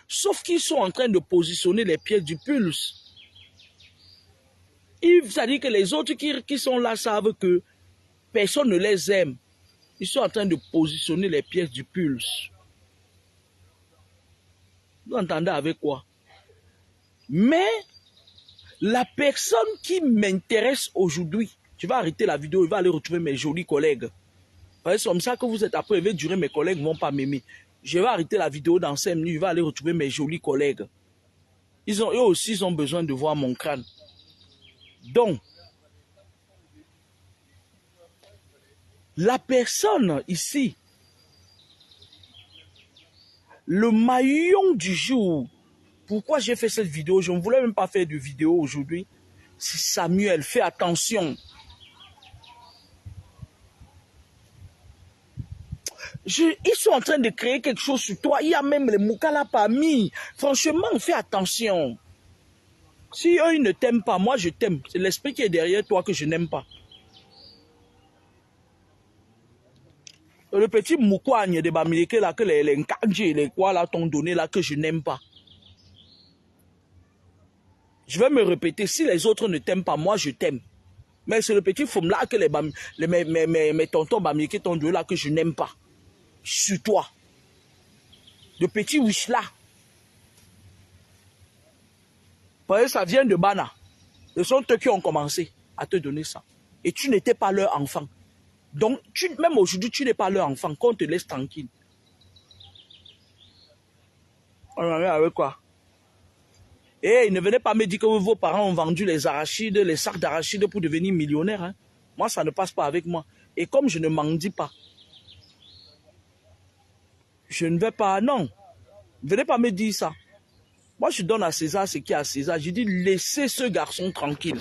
Sauf qu'ils sont en train de positionner les pièces du pulse. C'est-à-dire que les autres qui sont là savent que personne ne les aime. Ils sont en train de positionner les pièces du pulse. Vous entendez avec quoi? Mais la personne qui m'intéresse aujourd'hui, je vais arrêter la vidéo, je vais aller retrouver mes jolis collègues. C'est comme ça que vous êtes après, je vais durer, mes collègues ne vont pas m'aimer. Je vais arrêter la vidéo dans 5 minutes, je vais aller retrouver mes jolis collègues. Eux aussi, ils ont besoin de voir mon crâne. Donc, la personne ici, le maillon du jour, pourquoi j'ai fait cette vidéo? Je ne voulais même pas faire de vidéo aujourd'hui. C'est Samuel, fais attention. Ils sont en train de créer quelque chose sur toi. Il y a même les Moukala parmi. Franchement, fais attention. Si eux, ils ne t'aiment pas, moi, je t'aime. C'est l'esprit qui est derrière toi que je n'aime pas. Le petit Moukouagne de Bamileke, là, que les Nkandji, les quoi, là, t'ont donné, là, que je n'aime pas. Je vais me répéter, si les autres ne t'aiment pas, moi, je t'aime. Mais c'est le petit Foum, là, que mes tontons Bamileke t'ont donné, là, que je n'aime pas. Sur toi. Le petit Wish, là. Parce que ça vient de Bana. Ce sont eux qui ont commencé à te donner ça. Et tu n'étais pas leur enfant. Donc, même aujourd'hui, tu n'es pas leur enfant. Qu'on te laisse tranquille. On en est avec quoi? Et ne venez pas me dire que vos parents ont vendu les arachides, les sacs d'arachides pour devenir millionnaires. Hein. Moi, ça ne passe pas avec moi. Et comme je ne m'en dis pas, je ne vais pas... Non. Ne venez pas me dire ça. Moi, je donne à César ce qui est à César. Je dis, laissez ce garçon tranquille.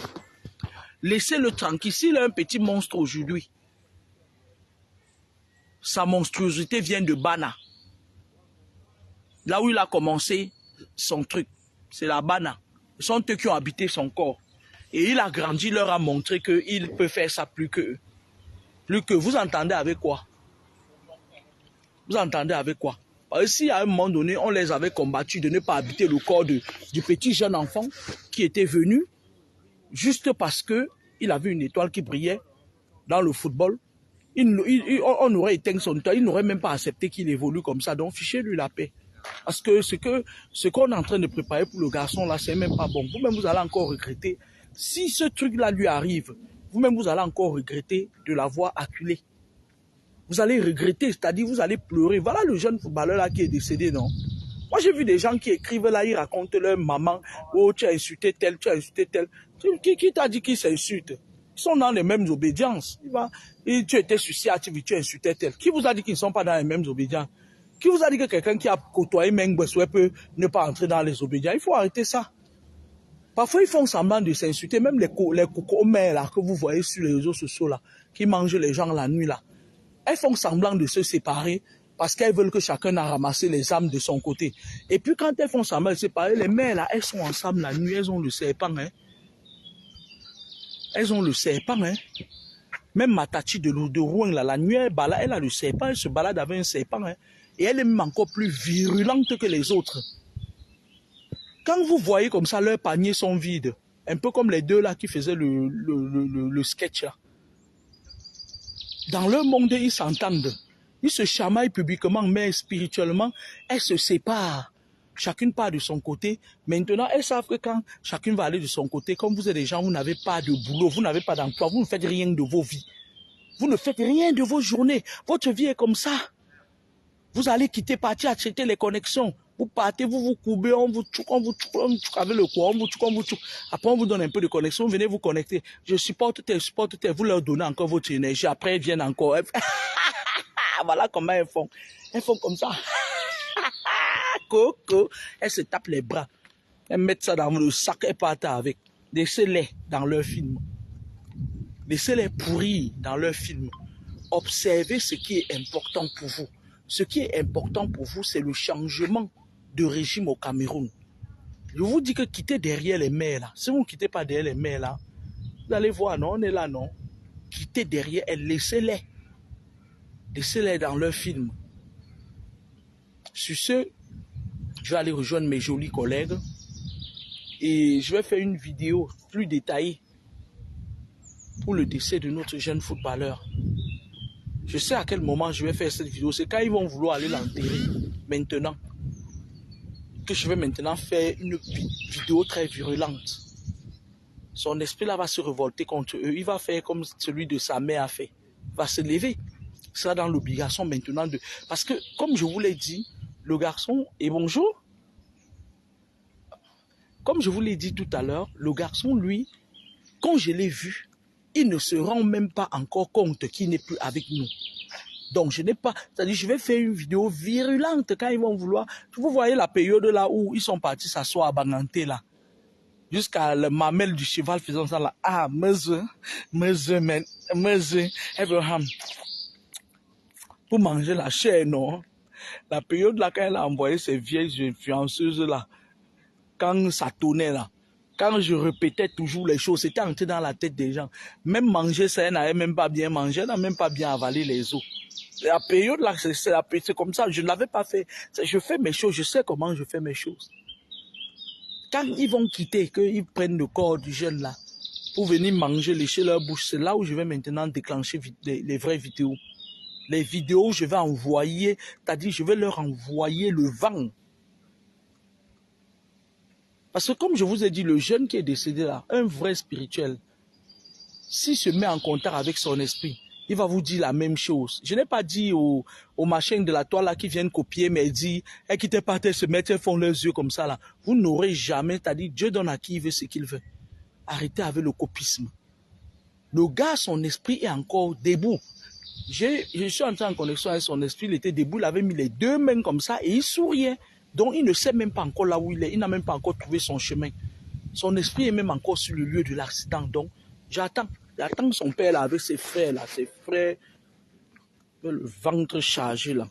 Laissez-le tranquille. S'il est un petit monstre aujourd'hui, sa monstruosité vient de Bana. Là où il a commencé son truc, c'est la Bana. Ce sont eux qui ont habité son corps. Et il a grandi, leur a montré qu'il peut faire ça plus que eux. Plus que vous entendez avec quoi? Vous entendez avec quoi? Parce que si à un moment donné, on les avait combattus de ne pas habiter le corps du petit jeune enfant qui était venu juste parce qu'il avait une étoile qui brillait dans le football, on aurait éteint son temps, il n'aurait même pas accepté qu'il évolue comme ça. Donc, fichez-lui la paix. Parce que ce qu'on est en train de préparer pour le garçon là, c'est même pas bon. Vous-même, vous allez encore regretter. Si ce truc-là lui arrive, vous-même, vous allez encore regretter de l'avoir acculé. Vous allez regretter, c'est-à-dire vous allez pleurer. Voilà le jeune footballeur là qui est décédé, non? Moi, j'ai vu des gens qui écrivent là, ils racontent leur maman. Oh, tu as insulté tel, tu as insulté tel. Qui t'a dit qu'ils s'insultent? Ils sont dans les mêmes obédiences. Tu étais susceptible, tu insultais tel. Qui vous a dit qu'ils ne sont pas dans les mêmes obédiences? Qui vous a dit que quelqu'un qui a côtoyé Mengbesoué peut ne pas entrer dans les obédiences? Il faut arrêter ça. Parfois, ils font semblant de s'insulter. Même les cocomères là que vous voyez sur les réseaux sociaux là, qui mangent les gens la nuit là. Elles font semblant de se séparer parce qu'elles veulent que chacun a ramassé les âmes de son côté. Et puis quand elles font semblant de se séparer, les mères là, elles sont ensemble la nuit, elles ont le serpent. Hein. Elles ont le serpent. Hein. Même Matachi de Rouen, là, la nuit, elle a le serpent, elle se balade avec un serpent. Hein. Et elle est même encore plus virulente que les autres. Quand vous voyez comme ça, leurs paniers sont vides. Un peu comme les deux là qui faisaient le sketch là. Dans leur monde, ils s'entendent. Ils se chamaillent publiquement, mais spirituellement, elles se séparent. Chacune part de son côté. Maintenant, elles savent que quand chacune va aller de son côté, comme vous êtes des gens, vous n'avez pas de boulot, vous n'avez pas d'emploi, vous ne faites rien de vos vies. Vous ne faites rien de vos journées. Votre vie est comme ça. Vous allez quitter, partir acheter les connexions. Vous partez, vous vous courbez, on vous tchouk avec le quoi, on vous tchouk. Après, on vous donne un peu de connexion, venez vous connecter. Je supporte tel, vous leur donnez encore votre énergie. Après, ils viennent encore. Voilà comment elles font. Elles font comme ça. Coco. Elles se tapent les bras. Elles mettent ça dans le sac et partent avec. Laissez-les dans leur film. Laissez-les pourrir dans leur film. Observez ce qui est important pour vous. Ce qui est important pour vous, c'est le changement de régime au Cameroun. Je vous dis que quittez derrière les mers là. Si vous ne quittez pas derrière les mers là, vous allez voir, non, on est là, non. Quittez derrière et laissez-les. Laissez-les dans leur film. Sur ce, je vais aller rejoindre mes jolis collègues et je vais faire une vidéo plus détaillée pour le décès de notre jeune footballeur. Je sais à quel moment je vais faire cette vidéo. C'est quand ils vont vouloir aller l'enterrer. Maintenant. Que je vais maintenant faire une vidéo très virulente. Son esprit là va se révolter contre eux. Il va faire comme celui de sa mère a fait. Il va se lever. Il sera dans l'obligation maintenant de... Parce que, comme je vous l'ai dit, le garçon... Et bonjour. Comme je vous l'ai dit tout à l'heure, le garçon, lui, quand je l'ai vu, il ne se rend même pas encore compte qu'il n'est plus avec nous. Donc, je n'ai pas... C'est-à-dire, je vais faire une vidéo virulente quand ils vont vouloir... Vous voyez la période là où ils sont partis s'asseoir à Banganté là. Jusqu'à la mamelle du cheval faisant ça là. Ah, Abraham. Pour manger la chair, non? La période là, quand elle a envoyé ces vieilles influenceuses là, quand ça tournait là, quand je répétais toujours les choses, c'était entré dans la tête des gens. Même manger ça, elle n'avait même pas bien mangé, elle n'a même pas bien avalé les os. La période là, c'est comme ça, je ne l'avais pas fait. Je fais mes choses, je sais comment je fais mes choses. Quand ils vont quitter, qu'ils prennent le corps du jeune là, pour venir manger, lécher leur bouche, c'est là où je vais maintenant déclencher les vraies vidéos. Les vidéos, je vais envoyer, c'est-à-dire je vais leur envoyer le vent. Parce que comme je vous ai dit, le jeune qui est décédé là, un vrai spirituel, s'il se met en contact avec son esprit, il va vous dire la même chose. Je n'ai pas dit aux machins de la toile là qui viennent copier, mais dit, et qui étaient par terre se mettre, font leurs yeux comme ça là. Vous n'aurez jamais, c'est-à-dire Dieu donne à qui il veut ce qu'il veut. Arrêtez avec le copisme. Le gars, son esprit est encore debout. Je suis entré en connexion avec son esprit, il était debout, il avait mis les deux mains comme ça et il souriait. Donc il ne sait même pas encore là où il est, il n'a même pas encore trouvé son chemin. Son esprit est même encore sur le lieu de l'accident. Donc j'attends son père là avec ses frères là, le ventre chargé là.